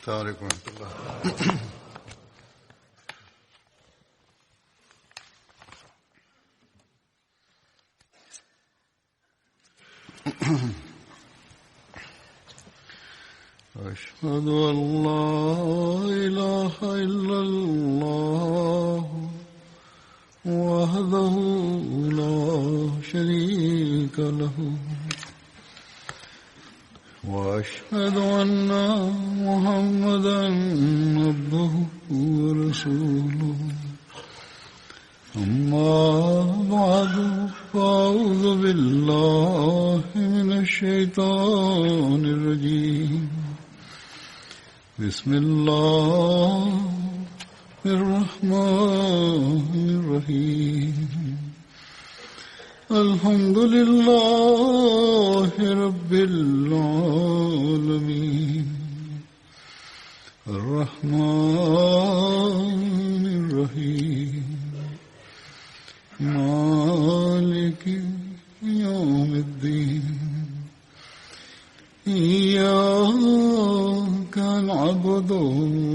السلام عليكم ورحمة الله. أشهد أن لا إله إلا الله وحده لا شريك له وأشهد أن محمدا عبده ورسوله أما بعد فأعوذ بالله من الشيطان الرجيم بسم الله الرحمن الرحيم الحمد لله رب العالمين الرحمن الرحيم مالك يوم الدين إياك نعبد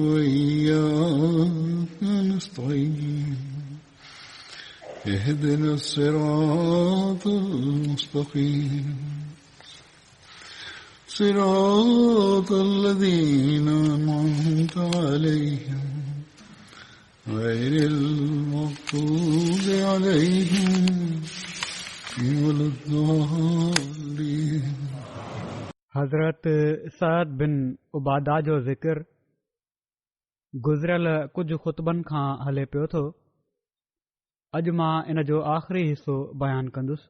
وإياك نستعين اهدنا الصراط المستقيم صراط الذين أنعمت عليهم غير المغضوب عليهم ولا الضالين. हज़रत सअद बिन उबादा जो ज़िक्र गुज़िरियल कुझु ख़ुतबनि खां हले पियो थो. अॼु मां इन जो आख़िरी हिसो बयानु कंदुसि.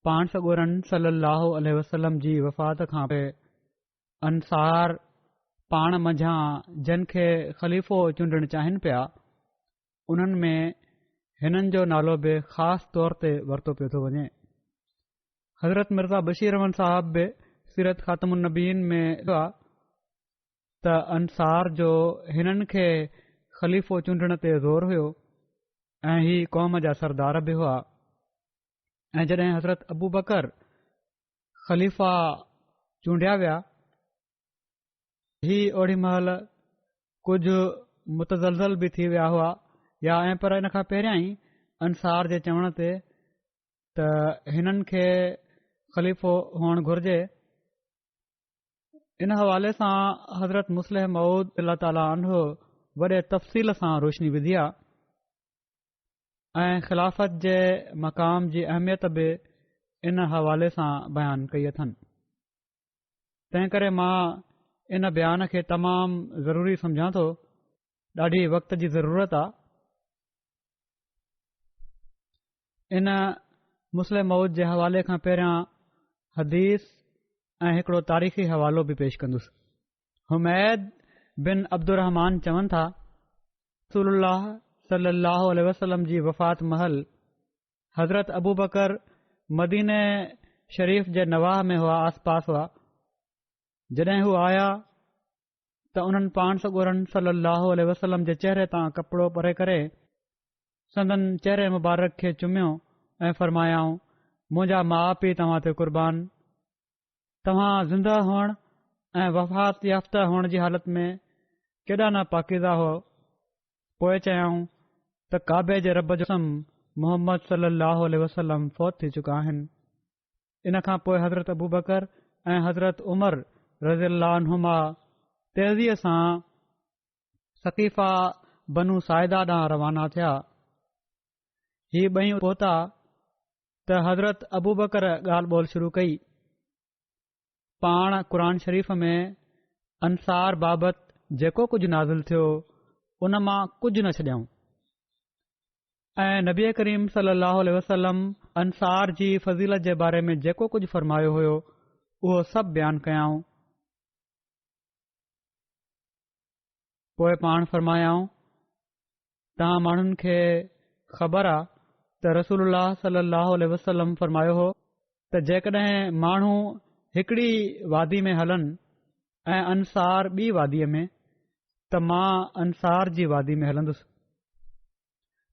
पाण सॻोरन सल्लल्लाहु अलैहि वसल्लम जी वफ़ात खां पोइ अंसार पाण मंझां जिन खे ख़लीफ़ो चूंडणु चाहिनि पिया उन्हनि में हिननि जो नालो बि ख़ासि तौर ते वरितो पियो थो वञे. हज़रत मिर्ज़ा बशीर अहमद साहब बि सीरत ख़ातमुन नबीन में त अंसार जो हिननि खे ख़लीफ़ो चूंडण ते ज़ोर हुयो ऐं ही क़ौम जा सरदार बि हुआ. ऐं जॾहिं हज़रत अबू बकर ख़लीफ़ा चूंडिया विया ही ओड़ी महिल कुझु मुतज़लज़ल बि थी विया हुआ या ऐं पर इन खां पहिरियां ई अंसार जे चवण ते त हिननि खे ख़लीफ़ो हुअणु घुर्जे. इन हवाले सां हज़रत मुस्लिह मऊद अल्लाह ताला अन्हो वॾे तफ़सील सां रोशनी विधी आहे ऐं ख़िलाफ़त जे मक़ाम जी अहमियत बि इन हवाले सां बयानु कई अथनि. तंहिं करे मां इन बयान खे तमामु ज़रूरी सम्झां थो. ॾाढी वक़्त जी ज़रूरत आहे. इन मुस्लिम मऊद जे हवाले खां पहिरियां हदीस ऐं हिकिड़ो तारीख़ी हवालो बि पेश कंदुसि. हुमैद बिन अब्दुर्रहमान चवनि था रसूलुल्लाह सल्लल्लाहु अलैहि वसल्लम जी वफ़ात महल हज़रत अबू बकर मदीने शरीफ़ जे नवाह में हुआ, आस पास हुआ. जॾहिं हू आया त उन्हनि पाण सॻोरन सल्लल्लाहु अलैहि वसल्लम जे चेहरे तां कपिड़ो परे करे संदन चेहरे मुबारक खे चुमियो ऐं फ़रमायाऊं, मुंहिंजा माउ पीउ तव्हां ते क़ुर्बान. तव्हां ज़िंदह हुअण ऐं वफ़ात याफ़्ता हुअण जी हालत में केॾा न पाकीज़ा हो. पोइ चयाऊं त काबे जे रब जो कसम मोहम्मद सल्लल्लाहु अलैहि वसल्लम फ़ौत थी चुका आहिनि. इन खां पोइ हज़रत अबू बकर ऐं हज़रत उमर रज़ियल्लाहु अन्हुमा तेज़ीअ सां सक़ीफ़ा बनू साइदा ॾांहुं रवाना थिया. ही ॿई पहुता त हज़रत अबू बकर ॻाल्हि ॿोल शुरू कई. पाण क़ुर शरीफ़ में अंसार बाबति जेको कुझु नाज़िल थियो उन मां कुझु न छॾियऊं ऐं नबी करीम सल्लल्लाहु अलैहि वसल्लम अंसार जी फ़ज़ीलत जे बारे में जेको कुझु फ़रमायो हुयो उहो सभु बयानु कयाऊं. पोइ पाण फ़रमायाऊं तव्हां माण्हुनि खे ख़बर आहे त रसूलुल्लाह सल्लल्लाहु अलैहि वसल्लम फ़रमायो हो त जेकॾहिं माण्हू हिकिड़ी वादी में हलनि ऐं अंसार ॿी वादीअ में त मां अंसार जी वादी में हलंदुसि.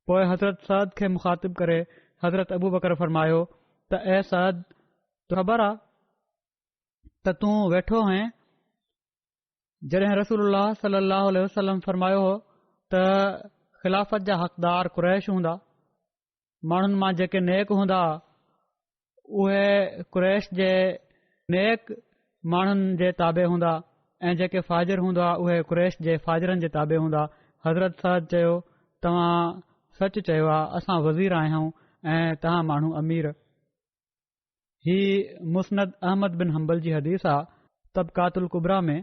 पोइ हज़रत सअद खे मुख़ातिब करे हज़रत अबू बकर फ़रमायो त ए सअद ख़बर आहे त तूं वेठो हैं जॾहिं रसूलुल्लाह सल्लल्लाहु अलैहि वसल्लम फरमायो हो त ख़िलाफ़त जा हक़दार कुरैश हूंदा, माण्हुनि मां जेके नेक हूंदा उहे कुरैश जे नेक माण्हुनि जे ताबे हूंदा ऐं जेके फ़ाजिर हूंदा उहे कुरैश जे फ़ाजिरनि जे ताबे हूंदा। हज़रत साद चयो, तव्हां सच चयो आहे, असां वज़ीर आहियूं ऐं तव्हां माण्हू अमीर। ही मुस्नद अहमद बिन हंबल जी हदीस आहे तबकातुल कुबरा में।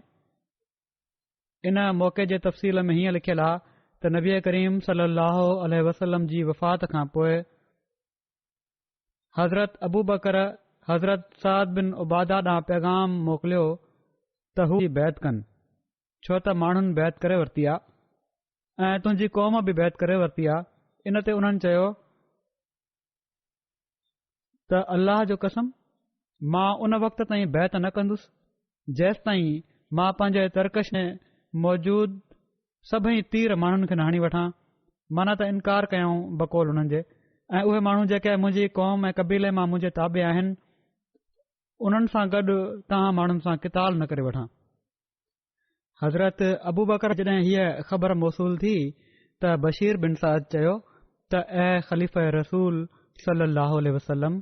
इन मौक़े जे तफ़सील में हीअं लिखियलु आहे त नबी करीम सल्लल्लाहु अलैहि वसल्लम जी वफ़ात खां पोइ हज़रत अबू बकर हज़रत साद बिन उबादा ॾांहुं पैगाम मोकिलियो त हू बैत कनि, छो त माण्हुनि बैत करे वरिती आहे ऐं तुंहिंजी क़ौम बि बैत करे वरिती आहे। इन ते उन्हनि चयो त अल्लाह जो कसम, मां उन वक़्त ताईं बैत न कंदुसि जेसि ताईं मां पंहिंजे तरकश में मौजूद सभई तीर माण्हुनि खे न हणी वठां। माना त इनकार कयऊं बकौल हुननि जे, ऐं उहे माण्हू जेके मुंहिंजी क़ौम ऐं क़बीले मां मुंहिंजे ताबे आहिनि उन्हनि सां गॾु तव्हां माण्हुनि सां क़िताल न करे वठां। हज़रत अबू बकर जॾहिं हीअ ख़बर मौसूल थी त बशीर बिन साद चयो त ऐं ख़लीफ़े रसूल सल्लल्लाहु अलैहि वसल्लम,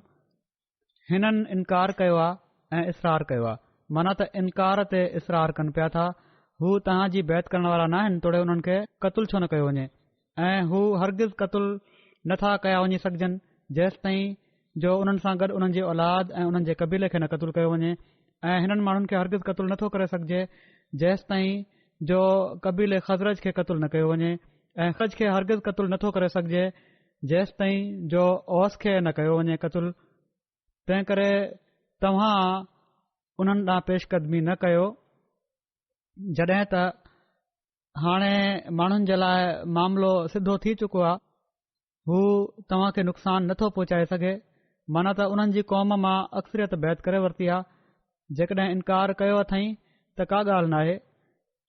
हिननि इनकार कयो आहे ऐं इसरार कयो आहे। माना त इनकार ते इसरार कनि पिया था। हू तव्हां जी बैत करण वारा न आहिनि, तोड़े हुननि खे क़तल छो न कयो वञे, ऐं हू हरगिज़ क़तल नथा कया वञी सघजनि जेसि ताईं जो उन्हनि सां गॾु उन्हनि जी औलाद ऐं उन्हनि जे क़बीले खे न क़तल कयो वञे, ऐं हिननि माण्हुनि खे हरगिज़ क़तल नथो करे सघिजे जेसि ताईं जो क़बीले ख़ज़रज खे क़तल न कयो वञे, ऐं ख़ज़ खे हरगिज़ क़तल नथो करे सघिजे जेसि ताईं जो औस खे न कयो वञे क़तल। तंहिं करे तव्हां उन्हनि ॾांहुं पेशकदमी न कयो। जॾहिं त हाणे माण्हुनि जे लाइ मामिलो सिधो थी चुको आहे, हू तव्हां खे नुक़सान नथो पहुचाए सघे। माना त उन्हनि जी क़ौम मां अक्सरियत बैत करे वरिती आहे। जेकॾहिं इनकार कयो अथई त का ॻाल्हि नाहे,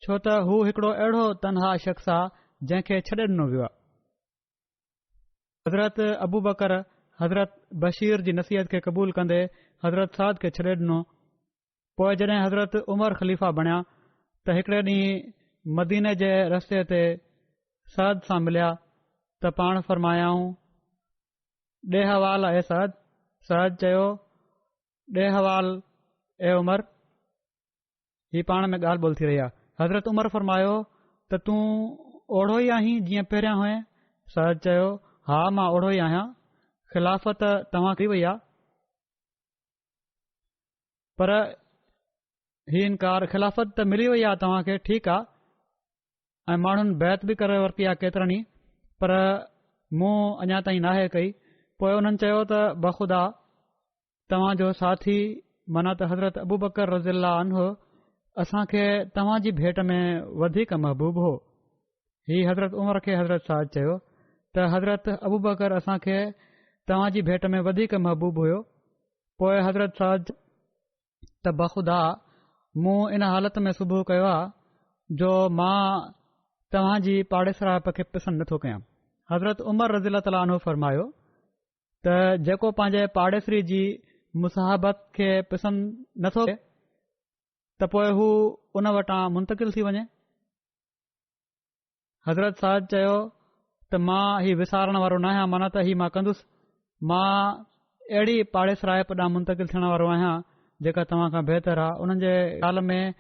छो त हू हिकिड़ो अहिड़ो तनहा शख़्स आहे जंहिंखे छॾे ॾिनो वियो आहे। हज़रत अबू बकर हज़रत बशीर जी नसीहत खे क़बूल कंदे हज़रत साद खे छॾे ॾिनो। पोइ जॾहिं हज़रत उमर ख़लीफ़ा बणिया त हिकिड़े ॾींहुं मदीने जे रस्ते ते साद सां मिलिया त पाण फ़रमायाऊं, ॾे हवाल आहे साद। साद चयो, ॾे हवाल ए उमर। ही पाण में ॻाल्हि ॿोल थी रही आहे। हज़रत उमर फ़रमायो त तूं ओढ़ो ई आहीं जीअं पहिरियां हुए। साद चयो, हा मां ओढ़ो ई आहियां। ख़िलाफ़त तव्हां कई वई आहे, पर ही इनकार, ख़िलाफ़त त मिली वई आहे तव्हां खे, ठीकु आहे, ऐं माण्हुनि बैत बि करे वरिती आहे केतिरनि ई, पर मूं अञा ताईं नाहे कई। पोइ उन्हनि चयो त बख़ुदा तव्हां जो साथी माना त हज़रत अबू बकर रज़ियल्लाहु अन्हु असां खे तव्हां जी भेट में वधीक महबूब हो। ही हज़रत उमर खे हज़रत साद चयो त हज़रत अबू बकर असां खे तव्हां जी भेट में वधीक महबूब हुयो। पोइ हज़रत साद त बख़ुदा मूं इन हालत में सुबुह कयो आहे जो मां तव्हां जी पाड़ेसराप खे पसंदि नथो कयां। हज़रत उमर रज़ियल्लाहु ताला अन्हु फरमायो त जेको पंहिंजे पाड़ेसरी जी मुसाहबत खे पसंदि नथो करे त पोइ हू उन वटां मुंतक़िल थी वञे। हज़रत साद चयो त मां ही विसारण वारो न आहियां, माना त ही मां कंदुसि। मां अहिड़ी पाड़ेसराप ॾांहुं मुंतक़िल थियण वारो आहियां जेका तव्हां खां बहितर आहे। उन्हनि जे ॻाल्हि में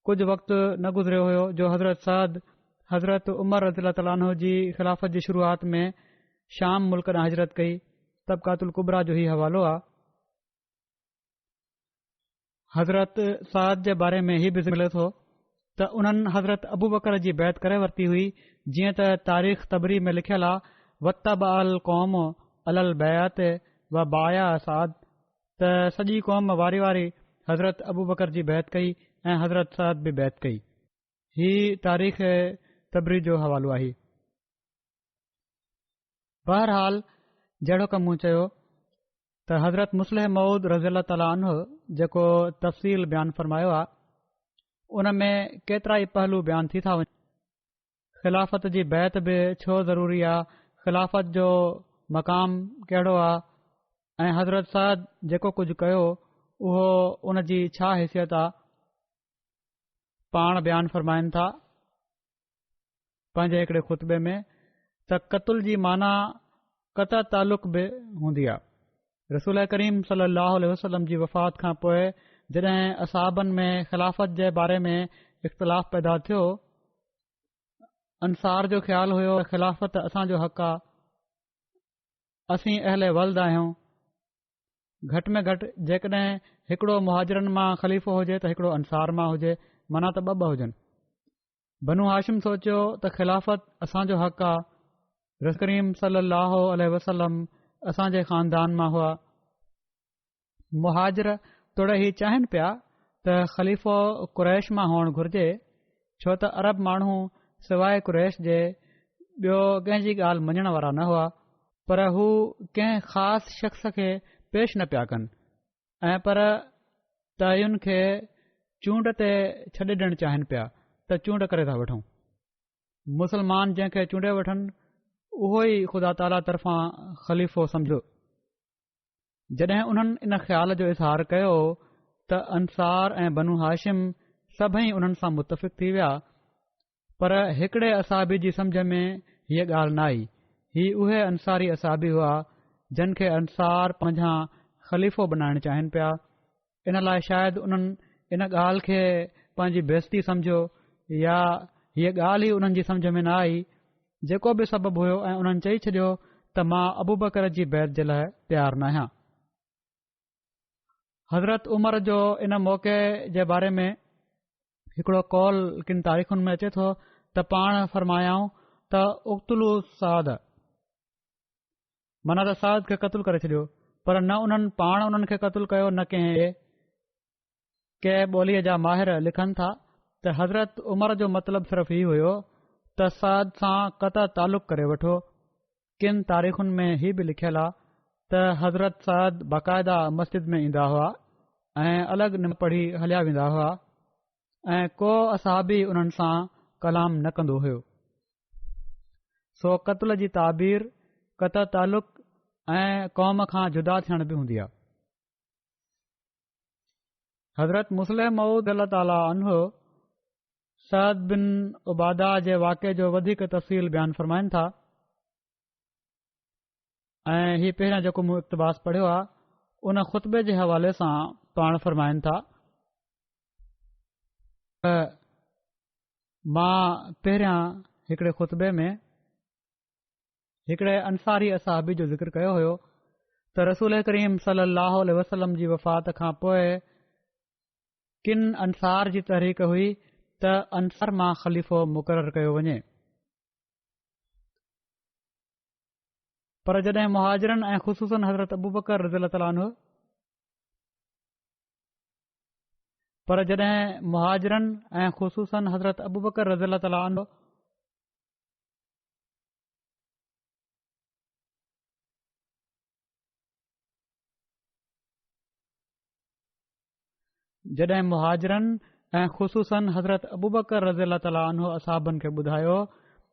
कुझु वक़्तु न गुज़रियो हुयो जो हज़रत साद हज़रत उमर रज़ियल्लाहु ताला अन्हु जी ख़िलाफ़त जी शुरूआत में शाम मुल्क ॾांहुं हिजरत कई। तबकातुल कुबरा जो ही हवालो आहे। हज़रत साद जे बारे में ही बि मिले थो त उन्हनि हज़रत अबू बकर जी बैत करे वरिती हुई, जीअं त तारीख़ तबरी में लिखियलु आहे, वतब अल क़ौम अलल बैत व बाया साद, त सॼी क़ौम वारी वारी हज़रत अबू बकर जी बैत कई ऐं हज़रत साद बि बैत कई। ही तारीख़ तबरी जो हवालो आहे। बहरहाल जहिड़ो कमु मूं चयो त हज़रत मुस्लिह मऊद रज़ियल्लाहु ताला अन्हु जेको तफ़सील बयानु फ़रमायो आहे, उन में केतिरा ई पहलू बयानु थी था वञनि। ख़िलाफ़त जी बैत बि छो ज़रूरी आहे, ख़िलाफ़त जो मक़ाम कहिड़ो आहे, ऐं हज़रत साद जेको कुझु कयो उहो उन जी छा हैसियत आहे। पाण बयानु फ़रमाइनि था पंहिंजे हिकिड़े ख़ुतबे में त क़तल जी माना क़ता तालुक़ बि हूंदी आहे। रसूल करीम सल्लल्लाहु अलैहि वसल्लम जी वफ़ात खां पोइ जॾहिं असहाबनि में ख़िलाफ़त जे बारे में इख़्तिलाफ़ पैदा थियो, अंसार जो ख़्यालु हुयो ख़िलाफ़त असांजो हक़ आहे, असीं अहले वल्द आहियूं। घटि में घटि जेकॾहिं हिकिड़ो मुहाजिरनि मां ख़लीफ़ो हुजे त हिकिड़ो अंसार मां हुजे, माना त ॿ हुजनि। बनु हाशिम सोचियो त ख़िलाफ़त असांजो हक़ आहे। रसूल करीम सल्लल्लाहु अलैहि वसल्लम असांजे ख़ानदान मां हुआ। मुहाजिर तोड़े ही चाहिनि पिया त ख़लीफ़ो कुरैश मां हुअणु घुर्जे, छो त अरब माण्हू सवाइ कुरैश जे ॿियो कंहिंजी ॻाल्हि मञण वारा न हुआ, पर हू कंहिं ख़ासि शख़्स खे पेश न पिया कनि ऐं पर तयुनि खे चूंड ते छॾे ॾियणु चाहिनि पिया त चूंड करे था वठूं। मुसलमान जंहिंखे चूंडे वठनि उहो ई ख़ुदा ताला तरफ़ां ख़लीफ़ो सम्झो। जॾहिं उन्हनि इन ख़्याल जो इज़हार कयो त अंसार ऐं बनु हाशिम सभई उन्हनि सां मुतफ़िक़ थी विया, पर हिकिड़े असाबी जी सम्झ में हीअ ॻाल्हि न आई। ही उहे अंसारी असाबी हुआ जिन खे अंसार पंहिंजा ख़लीफ़ो बनाइणु चाहिनि पिया। इन लाइ शायदि उन्हनि इन ॻाल्हि खे पंहिंजी बेइज़ती सम्झो या हीअ ॻाल्हि ई उन्हनि जी सम्झ में न आई। जेको बि सबबु हुयो ऐं उन्हनि चई छॾियो त मां अबू बकर जी बैत जे लाइ तयारु न आहियां। हज़रत उमर जो इन मौक़े जे बारे में हिकिड़ो कौल किन तारीख़ुनि में अचे थो त पाण फ़रमायाऊं त उक़्तुलू साद, माना त साद खे क़तलु करे छॾियो, पर न उन्हनि पाण उन्हनि खे क़तलु कयो न कंहिं ॿोलीअ जा माहिर लिखनि था त हज़रत उमर जो मतिलबु सिर्फ़ु ई हुयो त साद सां क़ता तालुक़ करे वठो। किन तारीख़ुनि में हीउ बि लिखियलु आहे त हज़रत साद बाक़ायदा मस्जिद में ईंदा हुआ ऐं अलॻि न पढ़ी हलिया वेंदा हुआ ऐं को असहाबी उन्हनि सां कलाम न कंदो हुयो। सो क़त्ल जी ताबीर क़ता तालुक़ ऐं क़ौम खां जुदा थियण बि हूंदी आहे। हज़रत मुस्लिम मऊद अल्लाह ताला अन्हो सअद बिन उबादा जे वाक़े जो वधीक तफ़सील बयानु फ़रमाइनि था ऐं हीउ पहिरियां जेको मूं इक़्तिबास पढ़ियो आहे उन ख़ुतबे जे हवाले सां पाण फ़रमाइनि था त मां पहिरियां हिकिड़े ख़ुतबे में हिकिड़े अंसारी असहाबी जो ज़िक्र कयो हुयो त रसूल करीम सल्लल्लाहु अलैहि वसल्लम जी वफ़ात खां पोइ किन अंसार जी तहरीक हुई त अंसार मां ख़लीफ़ो मुक़ररु कयो वञे, पर जॾहिं मुहाजिरनि ऐं ख़ुसूसन हज़रत अबू बकर रज़ियल्लाहु ताला अन्हु हज़रत अबू बकर रज़ियल्लाहु ताला अन्हु जॾहिं मुहाजिरनि ऐं ख़ुसूसन हज़रत अबू बकर रज़ियल्लाहु ताला अन्हु असहाबनि खे ॿुधायो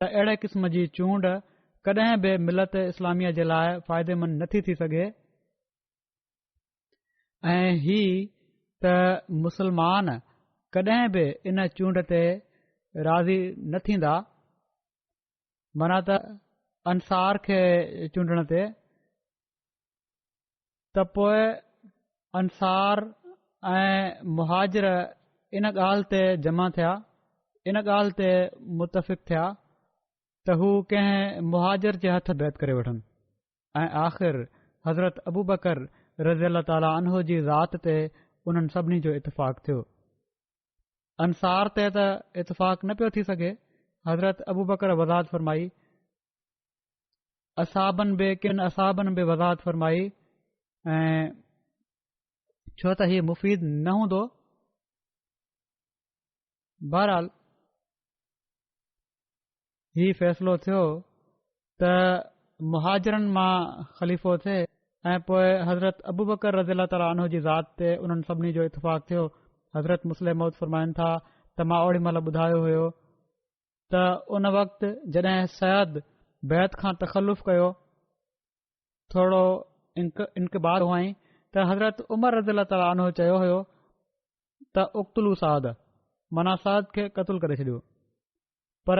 त अहिड़े क़िस्म जी चूंड कॾहिं बि मिलत इस्लामिया जे लाइ फ़ाइदेमंद नथी थी सघे ऐं ही त मुसलमान कॾहिं बि इन चूंड ते राज़ी न थींदा, माना त अंसार खे चूंडण ते, त पोइ अंसार ऐं मुहाजिर इन ॻाल्हि ते जमा थिया, इन ॻाल्हि ते मुतफ़िक़ थिया त हू कंहिं मुहाजिर जे हथ बैत करे वठनि ऐं आख़िर हज़रत अबू बकर रज़ियल्लाहु ताला अन्हु जी ज़ात ते उन्हनि सभिनी जो इतफ़ाक़ थियो। अंसार ते त इतफ़ाक़ न पियो थी सघे। हज़रत अबू बकर वज़ाहत फ़रमाई, किन असहाबनि बि वज़ाहत फ़रमाई ऐं छो त हीउ मुफ़ीद न हूंदो। बहरहाल हीउ फ़ैसिलो थियो त मुहाजिरनि मां ख़लीफ़ो थिए ऐं पोइ हज़रत अबू बकर रज़ियल्लाहु ताला अन्हु जी ज़ात ते उन्हनि सभिनी जो इतफ़ाक़ थियो। हज़रत मुस्लिम मौद फ़रमाइनि था त मां ओड़ी महिल ॿुधायो हुयो त उन वक़्तु जॾहिं सैद बैत खां तख़ल्लुफ़ कयो, थोरो इनक़बार हुआईं त हज़रत उमर रज़ियल्लाहु ताला अन्हु चयो हुयो त उक़्तुलू साद, माना साद खे क़तूल करे छॾियो, पर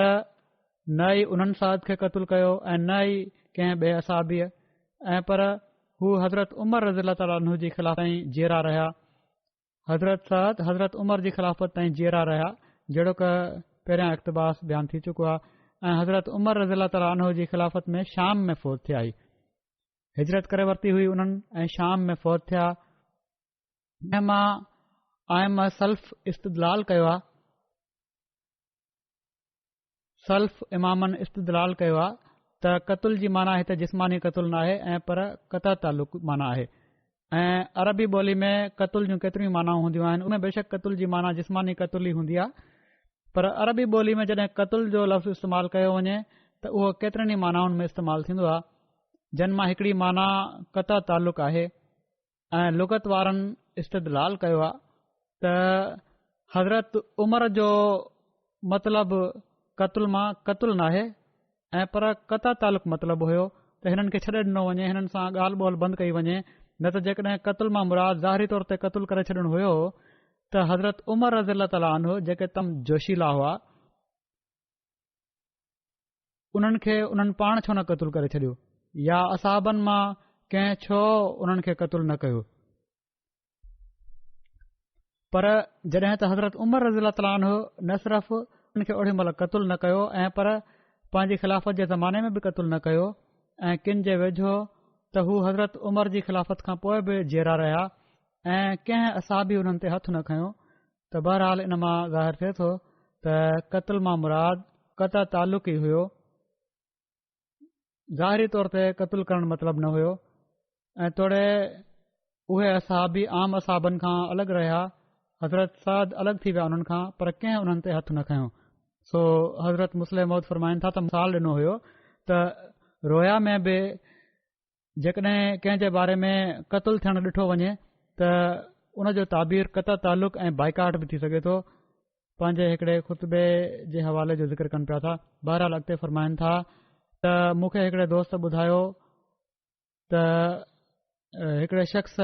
न ई उन्हनि साद खे क़तूल कयो ऐं न ई कंहिं ॿिए असाबीअ, ऐं पर हू हज़रत उमर रज़ीअल्लाहु ताला अन्हु जी ख़िलाफ़त ताईं जीअरा रहिया। हज़रत साद हज़रत उमर जी ख़िलाफ़त ताईं जीअरा रहिया, जहिड़ो क पहिरियां इक़्तिबास बयानु थी चुको आहे। ऐं हज़रत उमर रज़ीअल्लाहु ताला अन्हु जी ख़िलाफ़त में शाम में फ़ौत थिया ई, हिजरत करे वरिती हुई उन्हनि ऐं शाम में फ़ौत थिया। ऐं मां आयम सल्फ़ इस्तदलाल कयो आहे, सल्फ़ इमामनि इस्तदलाल कयो आहे त क़तूल जी माना हिते जिस्मानी क़तूल न आहे ऐं पर क़ता तालुक़ माना आहे। ऐं अरबी ॿोली में क़तूल जूं केतिरियूं मानाऊं हूंदियूं आहिनि, उनमें बेशक क़तूल जी माना जिस्मानी क़तूल ई हूंदी आहे, पर अरबी ॿोली में जॾहिं क़तूल जो लफ़्ज़ इस्तेमालु कयो वञे त उहो केतिरनि ई मानाउनि में इस्तेमालु थींदो आहे, जिन मां हिकिड़ी माना क़ता तालुक़ आहे। ऐं लुगत वारनि इस्तदलाल कयो आहे त हज़रत उमर जो मतिलबु क़तूल मां क़तूल नाहे ऐं पर क़ता तालुक़ मतिलबु हुयो त हिननि खे छॾे ॾिनो वञे, हिननि सां ॻाल्हि ॿोल बंदि कई वञे। न त जेकॾहिं क़तूल मां मुराद ज़ाहिरी तौर ते क़तूल करे छॾणु हुयो त हज़रत उमर रज़ीअल्लाहु ताला अन्हु जेके तम जोशीला हुआ उन्हनि खे उन्हनि पाण छो न क़तूल करे छॾियो, या असहाबनि मां कंहिं छो उन्हनि खे क़तूल न कयो। पर जॾहिं त हज़रत उमर रज़ीअल्लाहु ताला अन्हु न सिर्फ़ उन्हनि खे ओॾी महिल क़तूल न कयो ऐं पर पंहिंजी ख़िलाफ़त जे ज़माने में बि क़तूल न कयो, ऐं किन जे वेझो त हू हज़रत उमर जी ख़िलाफ़त खां पोइ बि जीअरा रहिया ऐं कंहिं असाबी हुननि ते हथु न खयो। त बहरहाल इन मां ज़ाहिर थिए थो त क़तल मां मुराद क़ता तालुक़ ई हुयो, ज़ाहिरी तौर ते क़तूल करणु मतिलबु न हुयो। ऐं तोड़े उहे असाबी आम असाबनि खां अलॻि रहिया, हज़रत साद अलॻि थी विया उन्हनि खां, पर कंहिं उन्हनि ते हथु न खयो। सो हज़रत मुस्लिम मौद फरमाइनि था त मिसाल ॾिनो हुयो त रोया में बि जेकॾहिं कंहिं जे बारे में क़तूल थियणु ॾिठो वञे त उन जो ताबीर क़ता तालुक़ ऐं बाइकाट बि थी सघे थो। पंहिंजे हिकिड़े ख़ुतबे जे हवाले जो ज़िक्र कनि पिया था। बहरहाल अॻिते फरमाइनि था त मूंखे हिकिड़े दोस्त ॿुधायो त हिकिड़े शख़्स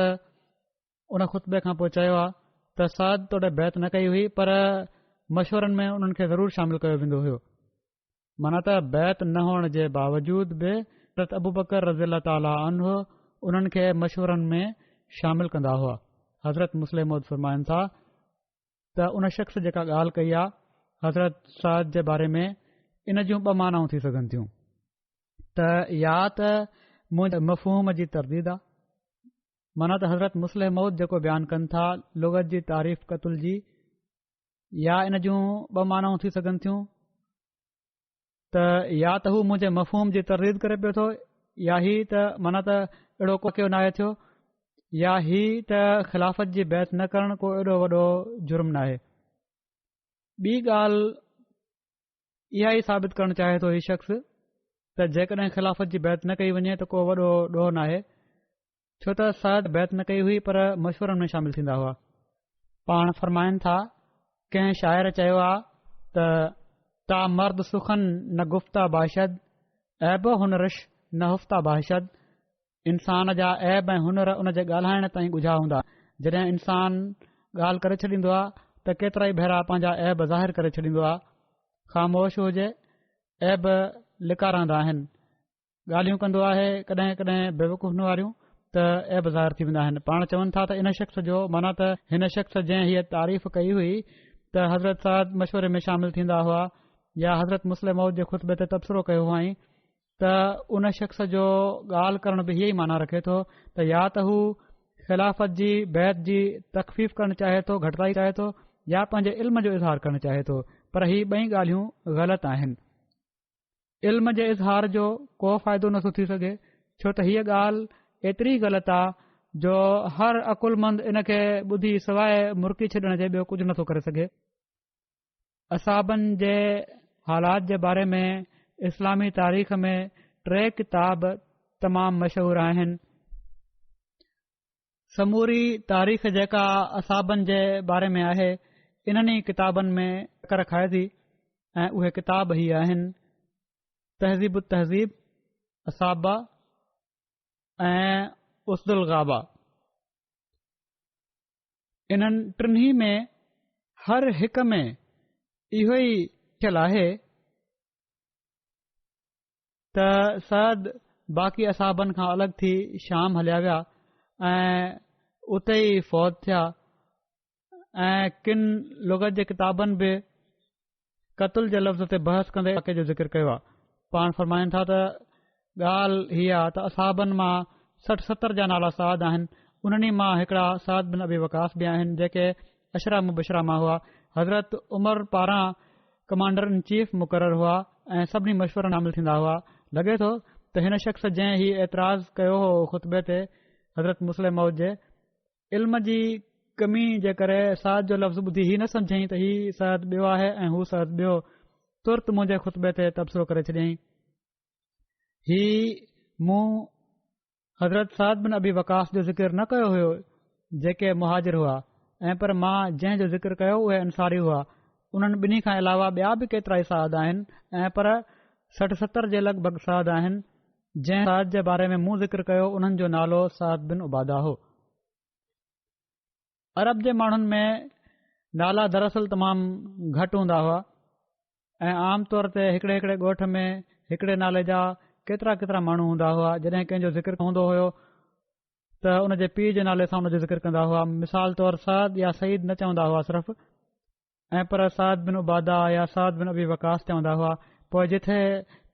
उन ख़ुतबे खां पोइ चयो आहे त साद तोड़े बैत न कई हुई, पर मशवरनि में उन्हनि खे ज़रूरु शामिल कयो वेंदो हुयो। माना त बैत न हुअण जे बावजूद बि हज़रत अबू बकर रज़ीअल्लाहु ताला अन्हु उन्हनि खे मशवरनि में शामिल कंदा हुआ। हज़रत मुस्लिम मौद फरमाइनि था त उन शख़्स जेका ॻाल्हि कई आहे हज़रत साद जे बारे में, इन जूं ॿ मानाऊं थी सघनि थियूं त या त मुंहिंजे मफ़हूम जी तरदीद आहे, माना त हज़रत मुस्लिम मौद जेको बयानु कनि था लुगत जी तारीफ़ क़तूल जी, या इन जूं ॿ मानाऊं थी सघनि थियूं त या त हू मुंहिंजे मफ़हूम जी तरदीद करे पियो थो, या ही त माना त अहिड़ो को कयो न आहे थियो, या ही त ख़िलाफ़त जी बैत न करणु को एॾो वॾो जुर्म न आहे। ॿी ॻाल्हि इहा ई साबित करणु चाहे थो हीउ शख़्स त जेकॾहिं ख़िलाफ़त जी बैत न कई वञे त को वॾो ॾोह न आहे, छो त साद बैत न कई हुई पर मशवरनि में शामिल थींदा हुआ। पाण फरमाइनि था कंहिं शाइर चयो आहे त ता मर्द सुखन न गुफ़्ता बाशद ऐब हुनरश न हुफ़्ता बाशद, इंसान जा ऐब ऐं हुनर उन जे ॻाल्हाइण ताईं ॻुझा हूंदा। जॾहिं इंसान ॻाल्हि करे छॾींदो आहे त केतिरा ई भेरा पंहिंजा ऐब ज़ाहिर करे छॾींदो आहे, ख़ामोश हुजे ऐब लिकारंदा आहिनि, ॻाल्हियूं कंदो आहे कॾहिं कॾहिं बेवकूफ़ वारियूं त ऐब ज़ाहिर थी वेंदा आहिनि। पाण चवनि था त इन शख़्स जो माना त हिन शख़्स जंहिं हीअ तारीफ़ कई हुई त हज़रत साद मशवरे में शामिल थींदा हुआ, या हज़रत मुस्लिम मौद जे ख़ुतबे ते तबसरो कयो हुआईं त उन शख़्स जो ॻाल्हि करण बि हीअ ई माना रखे थो त या त हू ख़िलाफ़त जी बैत जी तख़फ़ीफ़ करणु चाहे थो, घटिताई चाहे थो, या पंहिंजे इल्म जो इज़हार करणु चाहे थो, पर ही ॿई ॻाल्हियूं ग़लति आहिनि। इल्म जे इज़हार जो को फ़ाइदो नथो थी सघे, छो त हीअ ॻाल्हि एतिरी ग़लति आहे जो हर अकुलमंद इन खे ॿुधी सवाइ मुर्की छॾण जे ॿियो कुझु नथो करे सघे। असाबनि जे हालात जे बारे में इस्लामी तारीख़ में 3 किताब तमामु मशहूर आहिनि। समूरी तारीख़ जेका असाबनि जे बारे में आहे इन्हनि किताबनि में कर खाए थी, ऐं उहे किताब ई आहिनि तहज़ीब तहज़ीब, असाबा ऐं उसदुल गाबा। इन्हनि टिन्ही में हर हिक में इहो ई थियल आहे त सद बाक़ी असाबनि खां अलॻि थी शाम हलिया विया ऐं उते ई फ़ौत थिया ऐं किन लुग़त जे किताबनि बि क़तल जे लफ़्ज़ ते बहस कंदे वाक़े जो ज़िक्र कयो आहे। पाण फ़रमाइनि था त ॻाल्हि हीअ आहे त असाबनि मां 60-70 जा नाला साद आहिनि। उन्हनि मां हिकिड़ा साद बिन अबी वकास बि आहिनि जेके अशरा मुबशरा मां हुआ। हज़रत उमर पारां कमांडर इन चीफ मुक़ररु हुआ ऐं सभिनी मशवरा शामिल थींदा हुआ। लॻे थो त हिन शख़्स जंहिं ही एतिराज़ कयो हो ख़ुतबे ते हज़रत मुस्लिम मौद जे इल्म जी कमी जे करे साद जो लफ़्ज़ ॿुधी ही न सम्झई त ही साद ॿियो आहे ऐं हू साद ॿियो। तुर्त मुंहिंजे ख़ुतबे ते तबसरो करे छॾियईं। ही मूं हज़रत साद बिन अबी वकास जो ज़िक्र न कयो हुयो जेके मुहाजिर हुआ ऐं पर मां जंहिं जो ज़िक्र कयो उहे अंसारी हुआ। उन्हनि ॿिन्ही खां अलावा ॿिया बि केतिरा ई साद आहिनि ऐं पर 60-70 जे लॻभॻि साद आहिनि। जंहिं साद जे बारे में मूं ज़िक्र कयो उन्हनि जो नालो साद बिन उबादा हो। अरब जे माण्हुनि में नाला दरअसल तमामु घटि हूंदा हुआ ऐं आम तौर ते हिकिड़े हिकिड़े ॻोठ में हिकिड़े नाले जा केतिरा माण्हू हूंदा हुआ। जॾहिं कंहिंजो ज़िक्र हूंदो हुयो त उन जे पीउ जे नाले सां उन जो ज़िक्र कंदा हुआ। मिसाल तौरु साद या सईद न चवंदा हुआ सिर्फ़ ऐं पर साद बिन उबादा या साद बिन अबी वकास चवंदा हुआ। पोइ जिथे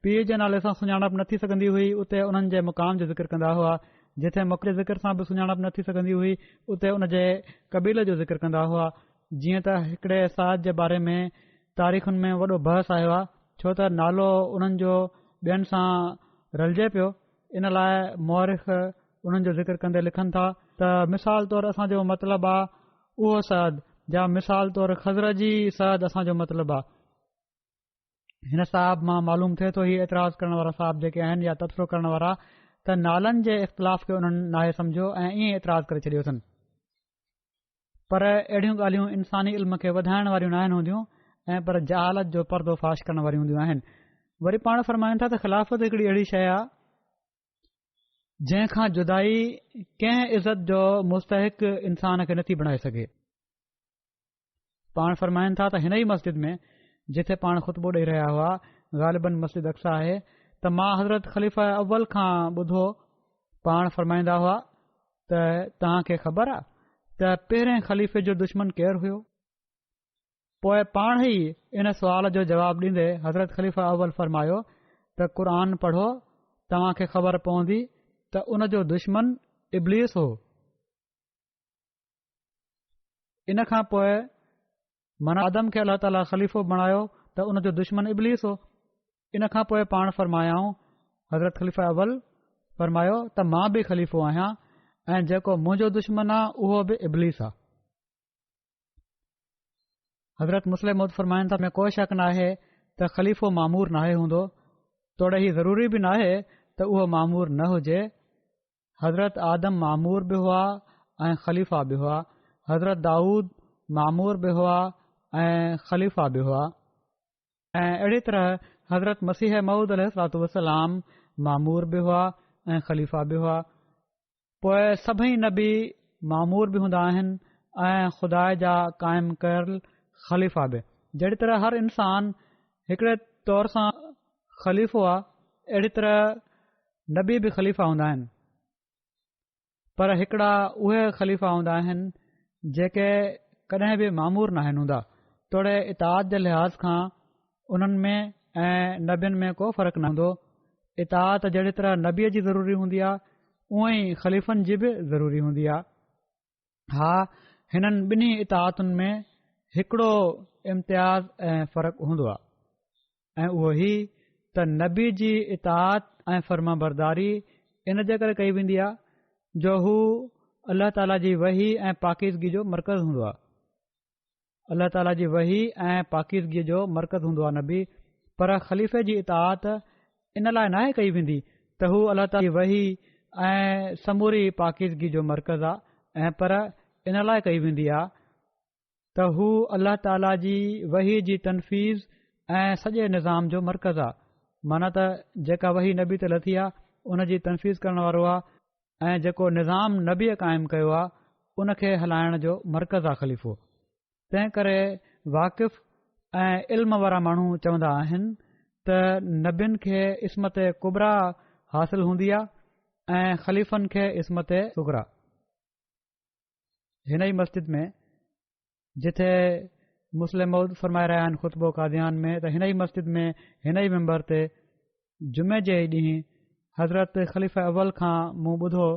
पीउ जे नाले सां सुञाणप न थी सघंदी हुई उते उन्हनि जे मुक़ाम जो ज़िक्र कंदा हुआ। जिथे मुक़रे ज़िक्र सां बि सुञाणप न थी सघंदी हुई उते उन जे क़बीले जो ज़िक्र कंदा हुआ। जीअं त हिकिड़े साद जे बारे में तारीख़ुनि में वॾो बहस आयो आहे छो त नालो उन्हनि जो ॿियनि सां रलिजे पियो। इन लाइ मौरिख़ उन्हनि जो ज़िक्र कंदे लिखनि था त मिसाल तौरु असांजो मतिलबु आहे उहो साद या मिसाल तौरु ख़ज़रजी साद असांजो मतिलबु आहे। हिन साहब मां मालूम थिए थो ही एतिराज़ करण वारा साहब जेके आहिनि या तबसरो करण वारा त नालनि जे इख़्तिलाफ़ खे उन्हनि नाहे सम्झो ऐं ईअं एतिराज़ करे छॾियो अथनि। पर अहिड़ियूं ॻाल्हियूं इंसानी इल्म खे वधाइण वारियूं न आहिनि हूंदियूं ऐं पर जहालत जो पर्दो फाश करण वारियूं हूंदियूं आहिनि। वरी पाण फ़रमाइनि था त ख़िलाफ़त हिकिड़ी अहिड़ी शइ आहे जंहिं खां जुदाई कंहिं इज़त जो मुस्तहिक इंसान खे नथी बणाए सघे। पाण फ़रमाइनि था त हिन ई मस्जिद में जिथे पाण ख़ुतबो ॾेई रहिया हुआ ग़ालिबन मस्जिद अक्सा आहे त मां हज़रत ख़लीफ़ा अव्वल खां ॿुधो पाण फ़रमाईंदा हुआ त तव्हां खे ख़बर आहे त पहिरें ख़लीफ़े जो दुश्मन केरु हुयो। पोइ पाण ई इन सुवाल जो जवाबु ॾींदे हज़रत ख़लीफ़ा अव्वल फ़रमायो त क़ुर पढ़ो तव्हां खे ख़बर पवंदी त उन जो दुश्मन इब्लीस हो। इन खां पोइ माना आदम खे अलाह ताला ख़लीफ़ो बणायो त उन जो दुश्मन इब्लीस हो। इन खां पोइ पाण फ़रमायाऊं हज़रत ख़लीफ़ा अव्वल फ़रमायो त मां बि ख़लीफ़ो आहियां ऐं जेको मुंहिंजो दुश्मन आहे उहो बि इब्लीस आहे। हज़रत मुस्लिम मौद फ़रमाइनि था में कोई शक नाहे त ख़लीफ़ो मामूर नाहे हूंदो तोड़े ही ज़रूरी बि नाहे त उहो मामूर न हुजे। हज़रत आदम मामूर बि हुआ ऐं ख़लीफ़ा बि हुआ। हज़रत दाऊद मामूर बि हुआ ऐं ख़लीफ़ा बि हुआ ऐं अहिड़ी तरह हज़रत मसीह मऊद अलैहिस्सलातु वस्सलाम मामूर बि हुआ ऐं ख़लीफ़ा बि हुआ। पोइ सभई नबी मामूर बि हूंदा आहिनि ऐं ख़ुदा जा क़ाइमु कयल ख़लीफ़ा बि। जहिड़ी तरह हर इंसान हिकिड़े तौर सां ख़लीफ़ो आहे अहिड़ी तरह नबी बि ख़लीफ़ा हूंदा आहिनि। पर हिकिड़ा उहे ख़लीफ़ा हूंदा आहिनि जेके कॾहिं बि मामूर नाहिनि हूंदा। तोड़े इताद जे लिहाज़ खां उन्हनि में ऐं नबियुनि में को फ़र्क़ु न हूंदो। इताद जहिड़ी तरह नबीअ जी ज़रूरी हूंदी आहे उअं ई ख़लीफ़नि जी बि ज़रूरी हूंदी आहे। हा हिननि ॿिन्ही इतादुनि में हिकिड़ो इम्तियाज़ ऐं फ़र्क़ु हूंदो आहे ऐं उहो ही त नबी जी इताद ऐं फ़र्मा बरदारी इन जे करे कई वेंदी आहे जो हू अल्लाह ताला जी वही ऐं पाकीज़गी जो मर्कज़ हूंदो आहे। अल्लाह ताला जी वही ऐं पाकीज़गी जो मर्कज़ हूंदो आहे नबी। पर ख़लीफ़े जी इताद इन लाइ नाहे कई वेंदी त हू अल्लाह ताला जी वही ऐं समूरी पाकीज़गी जो मर्कज़ आहे ऐं पर इन लाइ कई वेंदी आहे त हू अल्लाह ताला जी वही जी तनफ़ीज़ ऐं सॼे निज़ाम जो मर्कज़ आहे। माना त जेका वही नबी ते लथी आहे उन जी तनफ़ीज़ करण वारो आहे ऐं जेको निज़ाम नबीअ क़ाइमु कयो आहे उन खे हलाइण जो मर्कज़ आहे ख़लीफ़ो। तंहिं करे वाक़िफ़ ऐं इल्म वारा माण्हू चवंदा आहिनि त नबियुनि खे इस्मत कुबरा हासिल हूंदी आहे ऐं ख़लीफ़नि खे इस्मत सुगरा। हिन ई मस्जिद में जिथे मुस्लिम मौद फरमाए रहिया आहिनि ख़ुतबो कादियान में, त हिन ई मस्जिद में हिन ई मेंबर ते जुमे जे ॾींहुं हज़रत ख़लीफ़ा अव्वल खां मूं ॿुधो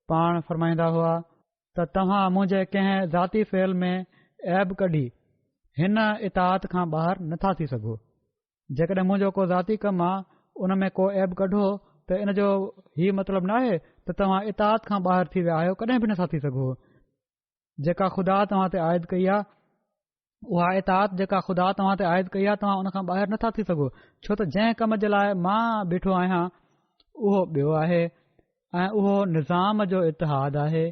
पाण फरमाईंदा हुआ त तव्हां मुंहिंजे कंहिं ज़ाती फ़ेल में ऐब कढी हिन इताद खां ॿाहिरि नथा थी सघो। जेकॾहिं मुंहिंजो को ज़ाती कमु आहे उन में को ऐब कढो त इन जो हीउ मतिलबु न आहे त तव्हां इताद खां ॿाहिरि थी विया आहियो, कॾहिं बि नथा थी सघो। जेका ख़ुदा तव्हां ते आयद कई आहे उहा इताद जेका ख़ुदा तव्हां ते आयद कई आहे तव्हां उन खां ॿाहिरि नथा थी सघो, छो त जंहिं कम जे लाइ मां बीठो आहियां उहो ॿियो आहे ऐं उहो निज़ाम जो इतिहाद आहे।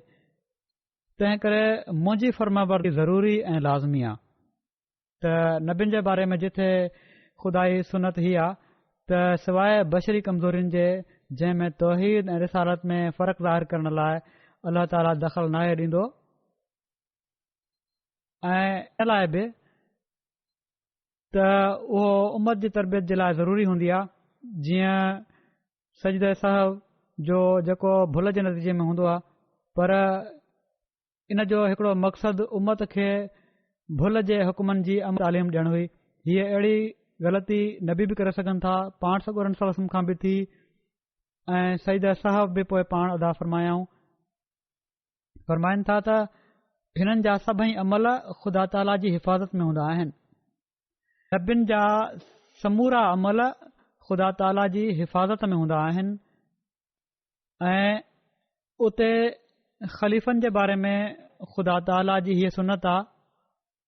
तंहिं करे मुंहिंजी फर्माबरदी ज़रूरी ऐं लाज़मी आहे त नबियुनि जे बारे में जिथे ख़ुदाई सुनत ही आहे त सवाइ बशरी कमज़ोरियुनि जे जंहिं में तौहीद ऐं रिसालत में फ़र्क़ु ज़ाहिर करण लाइ अल्लाह ताला दख़ल नाहे ॾींदो। ऐं इन लाइ बि त उहो उम्मत जी तरबियत जे लाइ ज़रूरी हूंदी आहे, जीअं सजदे साहब जो जेको भुल जे नतीजे में हूंदो आहे, पर इन जो हिकिड़ो मक़सदु उम्मत खे भुल जे हुकमनि जी तालीम ॾियणु हुई। हीअ अहिड़ी ग़लती नबी बि करे सघनि था, पाण सॻोरनि सलम खां बि थी ऐं सजदे साहब बि पोइ पाण अदा फरमायाऊं। फरमाइनि था त हिननि जा सभई अमल ख़ुदा ताला जी हिफ़ाज़त में हूंदा आहिनि। नबियुनि जा समूरा अमल ख़ुदा ताला जी हिफ़ाज़त में हूंदा आहिनि ऐं उते ख़लीफ़नि जे बारे में ख़ुदा ताला जी हीअ सुनत आहे।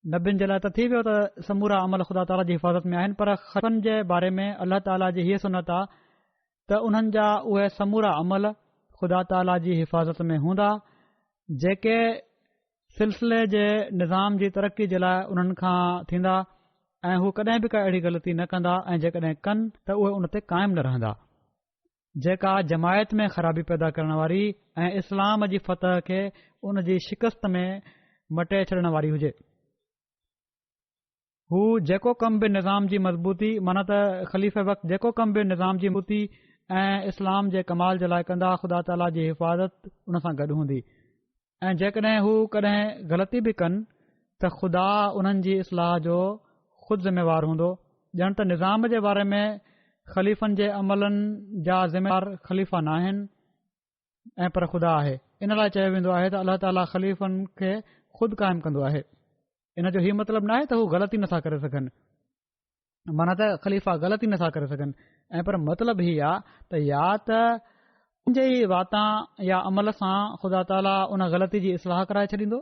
नबियुनि जे लाइ त थी वियो त समूरा अमल ख़ुदा ताला जी हिफ़ाज़त में आहिनि, पर ख़लीफ़नि जे बारे में अल्लाह ताला जी हीअ सुनत आहे त उन्हनि जा उहे समूरा अमल ख़ुदा ताला जी हिफ़ाज़त में हूंदा जेके सिलसिले जे निज़ाम जी तरक़ी जे लाइ उन्हनि खां थींदा ऐं हू कॾहिं बि का अहिड़ी ग़लती न कंदा ऐं जेकॾहिं कनि त उहे उन ते क़ाइमु न रहंदा जेका जमायत में ख़राबी पैदा करण वारी ऐं इस्लाम जी फतह खे उन जी शिकस्त में मटे छॾण वारी हुजे। हू जेको कम बि निज़ाम जी मज़बूती माना त ख़लीफ़े वक़्तु जेको कम बि निज़ाम जी मज़बूती ऐं इस्लाम जे कमाल जे लाइ कंदा, ख़ुदा ताला जी हिफ़ाज़त उन सां गॾु हूंदी। ऐं जेकॾहिं हू कॾहिं ग़लती बि कनि त ख़ुदा उन्हनि जी इस्लाह जो ख़ुदि ज़िम्मेवार हूंदो। ॼण त निज़ाम जे बारे में ख़लीफ़नि जे अमलनि जा ज़िम्मेवार ख़लीफ़ा न आहिनि ऐं पर ख़ुदा आहे। इन लाइ चयो वेंदो आहे त अल्लाह ताला ख़लीफ़नि खे ख़ुदि क़ाइमु कंदो आहे। इन जो हीउ मतिलबु न आहे त हू ग़लती नथा करे सघनि, माना त ख़लीफ़ा ग़लती नथा करे सघनि, ऐं पर मतिलबु हीउ आहे त या त मुंहिंजे ई वाता या अमल सां ख़ुदा ताला उन ग़लती जी इस्लाह कराए छॾींदो,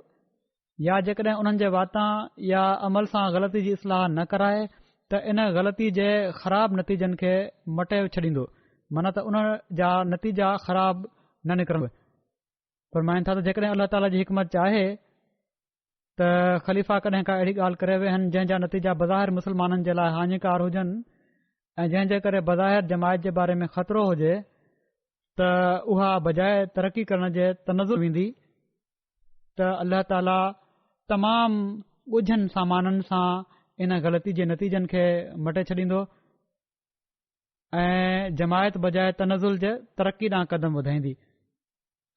या जेकॾहिं उन्हनि जे वाता या अमल सां ग़लती जी इस्लाह न कराए त इन ग़लती जे ख़राब नतीजनि खे मटे छॾींदो, माना त उन जा नतीजा ख़राब न निकिरनि। फरमाइनि था त जेकॾहिं अल्लाह ताला जी हिकमत चाहे त ख़लीफ़ा कॾहिं का अहिड़ी ॻाल्हि करे वेहनि जंहिंजा नतीजा बज़ाहिर मुस्लमाननि जे लाइ हानिकार हुजनि ऐं जंहिंजे करे बज़ाहिर जमायत जे बारे में ख़तरो हुजे त उहा बजाए तरक़ी करण जे तनज़ुर वेंदी त अल्लाह ताला तमामु ॻुझनि सामाननि सां इन ग़लती जे नतीजनि खे मटे छॾींदो ऐं जमायत बजाए तनज़ुल जे तरक़ी ॾांहुं क़दम वधाईंदी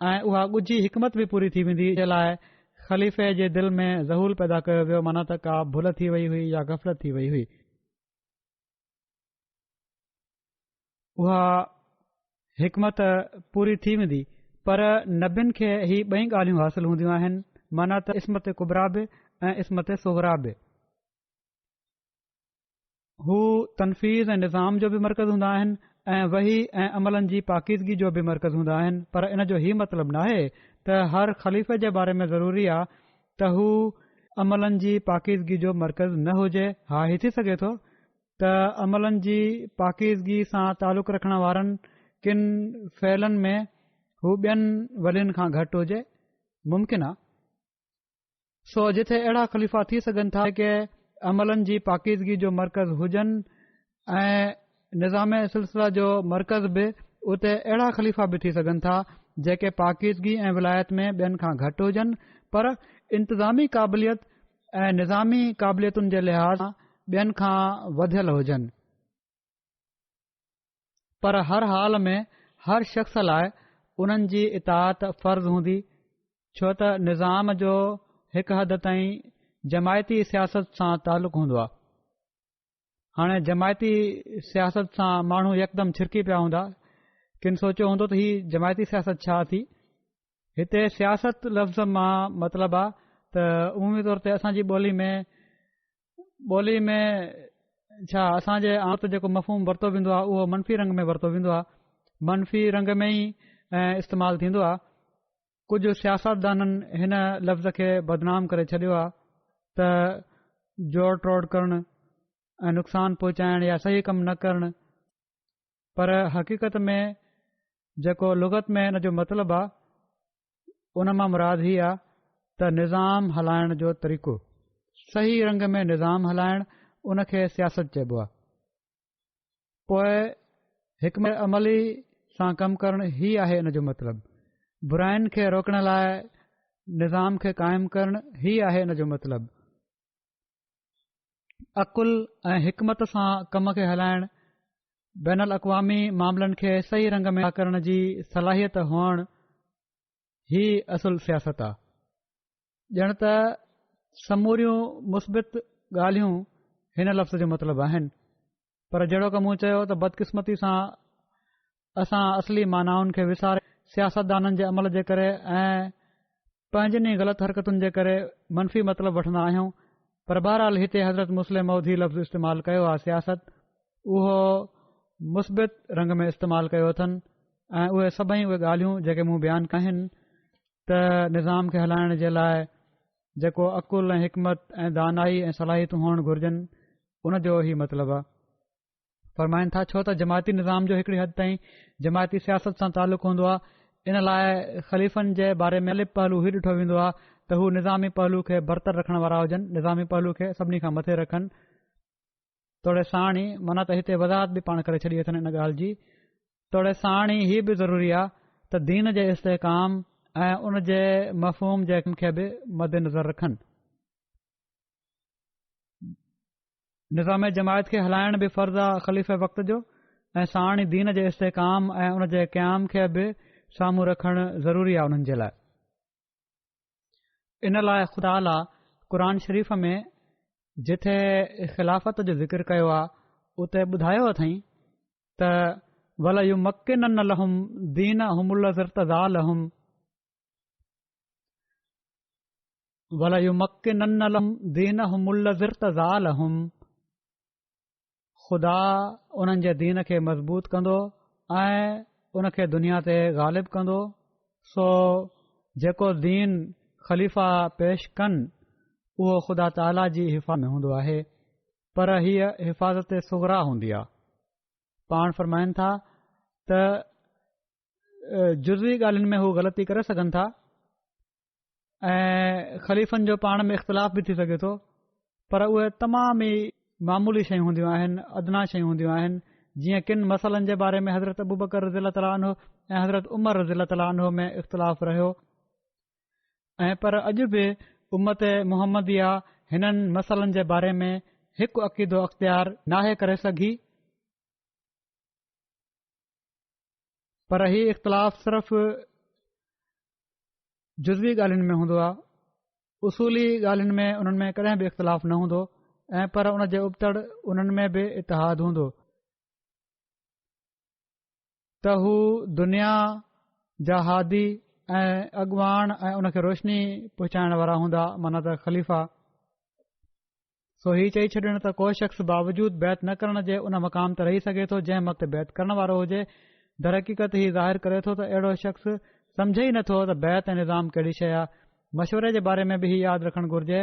ऐं उहा ॻुझी हिकमत बि पूरी थी वेंदी जे लाइ ख़लीफ़े जे दिलि में ज़हूल पैदा कयो वियो, माना त का भुल थी वई हुई या गफ़लत थी वई हुई। उहा हिकमत पूरी थी वेंदी, पर नबियुनि खे ही ॿई ॻाल्हियूं हासिल हूंदियूं आहिनि, माना त इस्मत कुबरा बि ऐं इस्मत सुगरा बि। हू तनफ़ीज़ ऐं निज़ाम जो बि मर्कज़ हूंदा आहिनि ऐं वही ऐं अमलनि जी पाकीज़गी जो बि मर्कज़ हूंदा आहिनि, पर इन जो हीउ मतिलबु न आहे त हर ख़लीफ़े जे बारे में ज़रूरी आहे त हू अमलनि जी पाकीज़गी जो मर्कज़ न हुजे। हा, ही थी सघे थो त अमलनि जी पाकीज़गी सां तालुक़ रखण वारनि किन फ़ैलनि में हू ॿियनि वलियुनि खां घटि हुजे, मुमकिन आहे। सो जिथे अहिड़ा ख़लीफ़ा थी सघनि था के अमलनि जी पाकीज़गी जो मर्कज़ हुजनि ऐं निज़ाम सिलसिला जो मर्कज़ बि उते अहिड़ा ख़लीफ़ा बि थी सघनि था जेके पाकीज़गी ऐं विलायत में ॿियनि खां घटि हुजनि, पर इंतिज़ामी क़ाबिलियत ऐं निज़ामी क़ाबिलियतुनि जे लिहाज़ सां ॿियनि खां वधियल हुजनि, पर हर हाल में हर शख़्स लाइ उन्हनि जी इताअत फ़र्ज़ हूंदी, छो त निज़ाम जो हिकु हद ताईं जमायती सियासत सां तालुक़ु हूंदो आहे। हाणे जमायती सियासत सां माण्हू यकदमि छिरकी पिया हूंदा, किन सोचियो हूंदो त हीउ जमायती सियासत छा थी। हिते सियासत लफ़्ज़ मां मतिलबु आहे त उमूमी तौर ते असांजी ॿोली में छा असांजे आम त जेको मफ़हूम वरितो वेंदो आहे उहो मनफ़ी रंग में वरितो वेंदो आहे, मनफ़ी रंग में ई इस्तेमालु थींदो आहे। कुझु सियासतदाननि हिन लफ़्ज़ खे बदनाम करे छॾियो आहे त जोड़ टोड़ करणु ऐं नुक़सान पहुचाइणु या सही कमु न करणु, पर हक़ीक़त में जेको लुग़त में हिन जो मतिलबु आहे उन मां मुराद ही आहे त निज़ाम हलाइण जो तरीक़ो, सही रंग में निज़ाम हलाइणु, उन खे सियासत चइबो आहे। पोइ हिकमत अमली सां कमु करणु ही आहे इन जो मतिलबु, बुराइनि खे रोकण लाइ निज़ाम खे क़ाइमु करणु ही आहे इन जो मतिलबु, अक़ुल ऐं हिकमत सां कम खे हलाइणु, बैनल अक़वामी मामलनि खे सही रंग में करण जी सलाहियत हुअणु ही असुल सियासत आहे। ॼण त समूरियूं मुस्बित ॻाल्हियूं हिन लफ़्ज़ जो मतिलबु आहिनि, पर जहिड़ो की मूं चयो त बदकिस्मती सां असां असली मानाउनि खे विसारे सियासतदाननि जे अमल जे करे ऐं पंहिंजनि ग़लति हरकतुनि जे करे मनफ़ी मतिलबु वठंदा आहियूं। पर बहरहाल हिते हज़रत मुस्लिम मौद ही लफ़्ज़ इस्तेमालु कयो आहे सियासत, उहो मुस्बित रंग में इस्तेमालु कयो अथनि ऐं उहे सभई उहे ॻाल्हियूं जेके मूं बयानु कयूं त निज़ाम खे हलाइण जे लाइ जेको अक़ुल ऐं हिकमत ऐं दानाई ऐं सलाहियतूं हुअणु घुरिजनि उन जो ई मतिलबु आहे। फ़रमाइनि था छो त जमायती निज़ाम जो हिकिड़ी हद ताईं जमायती सियासत सां तालुक़ु हूंदो आहे, इन लाइ ख़लीफ़नि जे बारे में अलॻि पहलू ही ॾिठो वेंदो आहे त हू निज़ामी पहलू खे बरतर रखण वारा हुजनि, निज़ामी पहलू खे सभिनी खां मथे रखनि। तोड़े साण ई माना त हिते वज़ाहत बि पाण करे छॾी अथनि इन ॻाल्हि जी, तोड़े साण ई हीउ बि ज़रूरी आहे त दीन जे इस्तेकाम ऐं उन जे मफ़हूम जे खे बि मद्देनज़र रखनि। निज़ाम जमायत खे हलाइण बि फ़र्ज़ु आहे ख़लीफ़े वक़्त जो, ऐं साण ई दीन जे इस्तेकाम ऐं उन जे क़याम खे बि साम्हूं रखणु ज़रूरी आहे उन्हनि जे लाइ। इन लाइ ख़ुदा ताला क़ुर शरीफ़ में जिथे ख़िलाफ़त जो ज़िक्र कयो आहे उते ॿुधायो अथई त वलयुमक्किनन लहुम दीनहुमुल्लज़ी इर्तज़ा लहुम, वलयुमक्किनन लहुम दीनहुमुल्लज़ी इर्तज़ा लहुम, ख़ुदा उन्हनि जे दीन खे मज़बूत कंदो ऐं उन खे दुनिया ते ग़ालिब कंदो। सो जेको दीन ख़लीफ़ा पेश कनि उहो ख़ुदा ताला जी हिफ़ाज़त में हूंदो आहे, पर हीअ हिफ़ाज़त सुग़रा हूंदी आहे। पाण फ़रमाइनि था त जुज़वी ॻाल्हियुनि में हू ग़लती करे सघनि था ऐं ख़लीफ़नि जो पाण में इख़्तिलाफ़ बि थी सघे थो, पर उहे तमामु ई मामूली शयूं हूंदियूं आहिनि, अदना शयूं हूंदियूं आहिनि। जीअं किन मसइलनि जे बारे में हज़रत अबू बकर रज़ी ताला अन्हु ऐं हज़रत उमर रज़ी ताला अन्हु में इख़्तिलाफ़ रहियो, ऐं पर अॼु बि उम्मत मुहम्मदिया हिननि मसइलनि जे बारे में हिकु अक़ीदो अख़्तियार नाहे करे सघी। पर हीउ इख़्तिलाफ़ सिर्फ़ जुज़वी ॻाल्हियुनि में हूंदो आहे, उसूली ॻाल्हियुनि में उन्हनि में कॾहिं बि इख़्तिलाफ़ न हूंदो, ऐं पर उन जे उबतड़ उन्हनि में बि इतिहाद हूंदो त हू दुनिया जा हादी ऐं अॻवान ऐं उन खे रोशनी पहुचाइण वारा हूंदा, माना त ख़लीफ़ा। सो ही चई छॾणु त को शख़्स बावजूद बैत न करण जे उन मक़ाम ते रही सघे थो जंहिं वक़्तु बैत करण वारो हुजे, दर हक़ीक़त ही ज़ाहिर करे थो त अहिड़ो शख़्स सम्झे ई नथो त बैत ऐं निज़ाम कहिड़ी शइ आहे। मशवरे जे बारे में बि ही यादि रखणु घुर्जे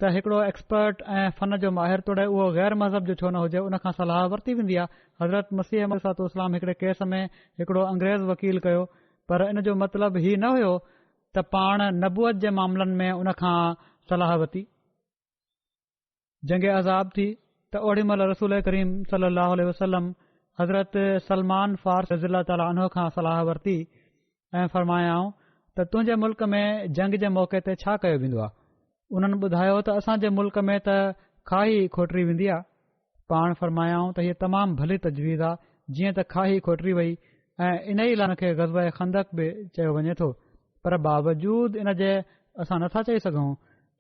त हिकिड़ो एक्सपर्ट ऐं फ़न जो माहिर तोड़े उहो ग़ैर मज़हब जो छो न हुजे, उन खां सलाह वरिती वेंदी आहे। हज़रत मसीह इस्लाम हिकिड़े केस में हिकिड़ो अंग्रेज़ वकील कयो, पर इन जो मतिलबु ही न हुयो त पाण नबूअत जे मामलनि में उन खां सलाह वरिती। जंग अज़ाब थी त ओॾी महिल रसूल करीम सल्लल्लाहु अलैहि वसल्लम हज़रत सलमान फारस रज़ी ताला अन्हु खां सलाह वरिती ऐं फ़रमायाऊं त तुंहिंजे मुल्क में जंग जे मौक़े ते छा कयो वेंदो आहे। उन्हनि ॿुधायो त असांजे मुल्क में त खाही खोटरी वेंदी आहे। पाण फरमायाऊं त हीअ तमामु भली तजवीज़ आहे, जीअं त खाही खोटरी वई ऐं इन ई लाइ खे ग़ज़वा खंदक बि चयो वञे थो। पर बावजूद इन जे असां नथा चई सघूं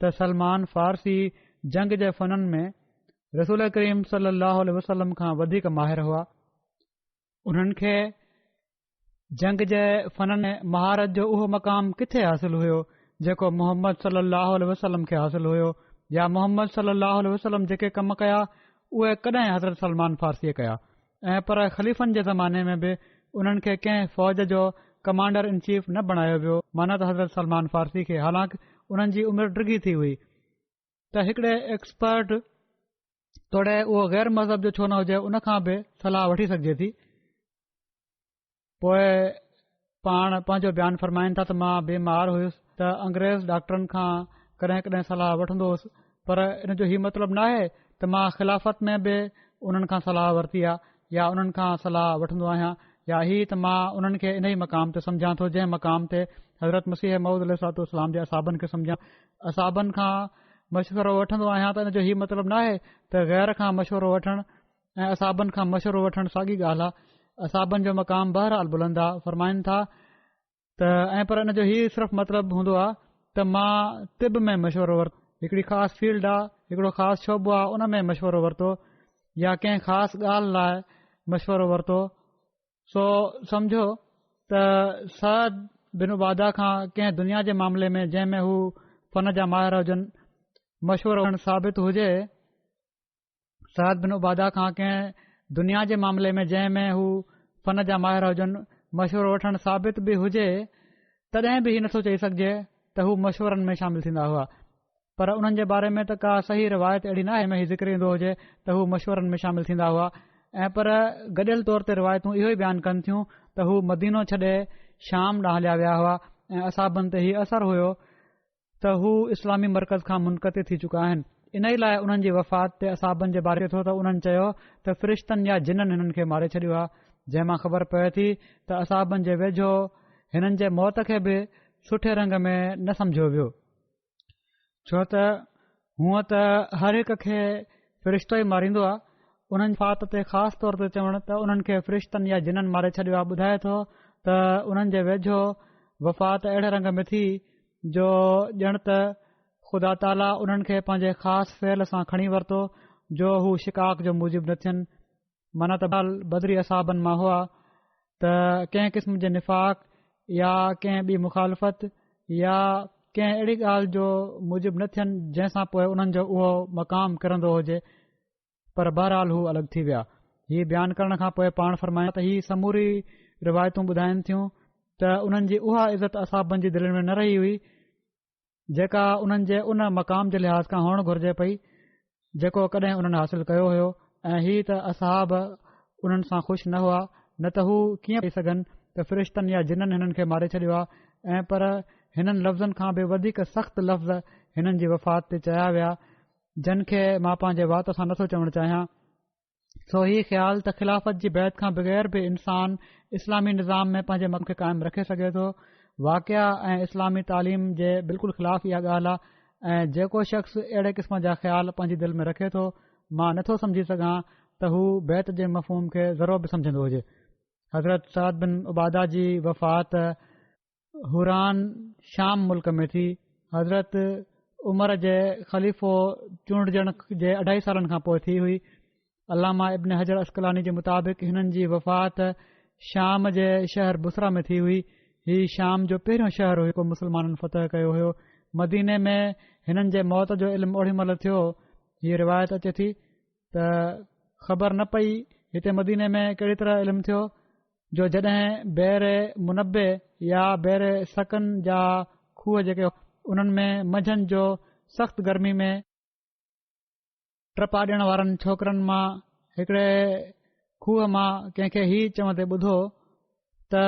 त सलमान फ़ारसी जंग जे फ़ननि में रसूल करीम सलाहु वसलम खां वधीक माहिर हुआ। उन्हनि खे जंग जे फ़ननि में महारत जो उहो मक़ाम किथे हासिल हुयो जेको मोहम्मद सलाहु वसलम खे हासिल हुयो, या मोहम्मद सलाहु वसलम जेके कम कया उहे कॾहिं हज़रत सलमान फ़ारसीअ कया। ऐं पर ख़लीफ़नि जे ज़माने में बि उन्हनि खे कंहिं फ़ौज जो कमांडर इन चीफ न बणायो वियो, माना त हज़रत सलमान फ़ारसी खे। हालांकि उन्हनि जी उमिरि डिघी थी हुई त हिकिड़े एक्सपर्ट तोड़े उहो गैर मज़हब जो छो न हुजे, उन खां बि सलाह वठी सघिजे थी। पोइ पाण पंहिंजो बयानु फ़रमाइनि था त मां बीमार हुयुसि त अंग्रेज़ डॉक्टरनि खां कॾहिं कॾहिं सलाह वठंदो हुउसि, पर इन जो हीउ मतिलबु न आहे त मां ख़िलाफ़त में बि उन्हनि खां सलाह वरिती आहे या उन्हनि खां सलाह वठंदो आहियां, या हीअ त मां उन्हनि खे इन ई मक़ाम ते सम्झां थो जंहिं मक़ाम ते हज़रत मसीह मऊद अलैहिस्सलाम जे असाबनि खे सम्झां। असाबनि खां मशवरो वठंदो आहियां त इन जो हीउ मतिलबु न आहे त गैर खां मशवरो वठणु ऐं असाबनि खां मशवरो वठणु साॻी ॻाल्हि आहे। असाबनि जो मक़ाम बहरहाल बुलंद आहे, फरमाइनि था त ऐं पर इन जो हीउ सिर्फ़ु मतिलबु हूंदो आहे त मां तिब में मशवरो वरितो, हिकिड़ी ख़ासि फील्ड आहे, हिकिड़ो ख़ासि शोबो आहे, उन में मशवरो वरितो या कंहिं ख़ासि ॻाल्हि लाइ मशवरो वरितो। सो सम्झो त सअद बिन उबादा खां कंहिं दुनिया जे मामले में जंहिं में हू फ़न जा माहिर हुजनि मशवरो साबित हुजे, सअद बिन उबादा खां कंहिं दुनिया जे मामले में जंहिं में हू फ़न जा माहिर हुजनि मशवरो वठणु साबित बि हुजे, तॾहिं बि हीउ नथो चई सघिजे त हू मशवरनि में शामिल थींदा हुआ। पर उन्हनि जे बारे में त का सही रिवायत अहिड़ी न आहे में हीउ ज़िक्र ईंदो हुजे त हू मशवरनि में शामिल थींदा हुआ। ऐं पर गॾियल तौर ते रिवायतूं इहो ई बयानु कनि थियूं त हू मदीनो छॾे शाम ॾांहुं हलिया विया हुआ ऐं असाबनि ते हीउ असरु हुयो त हू इस्लामी मर्कज़ खां मुनक़ति थी चुका आहिनि। इन ई लाइ उन्हनि जी वफ़ात ते असाबनि जे बारे थो त उन्हनि चयो त फ़रिश्तनि या जिन्हनि हिननि खे मारे छॾियो आहे, जंहिं मां ख़बर पए थी त असाबनि जे वेझो हिननि जे मौत खे बि सुठे रंग में न सम्झो वियो, छो त हूअं त हर हिक खे फ़रिश्तो ई मारींदो आहे। उन्हनि फात ते ख़ासि तौर ते चवण त उन्हनि खे फ़रिश्तनि या जिन्हनि मारे छॾियो आहे ॿुधाए थो त उन्हनि जे वेझो वफ़ात अहिड़े रंग में थी जो ॼण त ख़ुदा ताला उन्हनि खे पंहिंजे ख़ासि फ़इल सां खणी वरितो जो हू शिकाक जो मूजिब न थियनि। माना त बदरी असाबनि मां हुआ त कंहिं क़िस्म जे निफ़ाक़ या कंहिं ॿी मुखालफ़त या कंहिं अहिड़ी ॻाल्हि जो मूजिब न थियनि जंहिंसां पोइ उन्हनि जो उहो मक़ाम किरंदो हुजे, पर बहरहाल हू अलॻि थी विया। हीउ बयानु करण खां पोइ पाण फरमाया त हीअ समूरी रिवायतूं ॿुधाइनि थियूं त उन्हनि जी उहा इज़त असाबनि जी दिलि में न रही हुई जेका उन्हनि जे उन मक़ाम जे लिहाज़ खां हुअणु घुर्जे पई जेको कॾहिं उन्हनि हासिल कयो हुयो। ऐं हीअ त असहाब उन्हनि सां ख़ुशि न हुआ, न त हू कीअं चई सघनि त फ़रिश्तनि या जिन्हनि हिननि खे मारे छॾियो आहे। ऐं पर हिननि लफ़्ज़नि खां बि वधीक सख़्तु लफ़्ज़ हिननि जी वफ़ात ते चया विया जिन खे मां पंहिंजे वात सां नथो चवणु चाहियां। सो हीउ ख़्यालु त ख़िलाफ़त जी बैत खां बग़ैर बि इंसान इस्लामी निज़ाम में पंहिंजे मक़ खे क़ाइमु रखे सघे थो, वाक़िया ऐं इस्लामी तालीम जे बिल्कुलु ख़िलाफ़ इहा ॻाल्हि आहे। ऐं जेको शख़्स अहिड़े क़िस्म जा ख़्याल पंहिंजी दिलि में रखे थो, मां नथो सम्झी सघां त हू बैत जे मफ़हूम खे ज़रो बि सम्झंदो हुजे। हज़रत सअद बिन उबादा जी वफ़ात हुरान शाम मुल्क में थी। हज़रत उमर जे ख़लीफ़ो चूंडजण जे 2.5 सालनि खां पोइ थी हुई। अल्लामा इब्न हजर अस्कलानी जे मुताबिक़ हिननि जी वफ़ात शाम जे शहर बुसरा में थी हुई। हीउ शाम जो पहिरियों शहर हुयो को मुस्लमाननि फ़तह कयो हुयो। मदीने में हिननि जे मौत जो इल्मु ओड़ी महिल थियो, हीअ रिवायत अचे थी त ख़बर न पई हिते मदीने में कहिड़ी तरह इल्मु थियो जो जॾहिं बैरे मुनबे या बैरे सकन जा खूह जेके उन्हनि में मंझंदि जो सख़्त गर्मी में टपा ॾियण वारनि छोकरनि मां हिकिड़े खूह मां कंहिंखे हीउ चवंदे ॿुधो त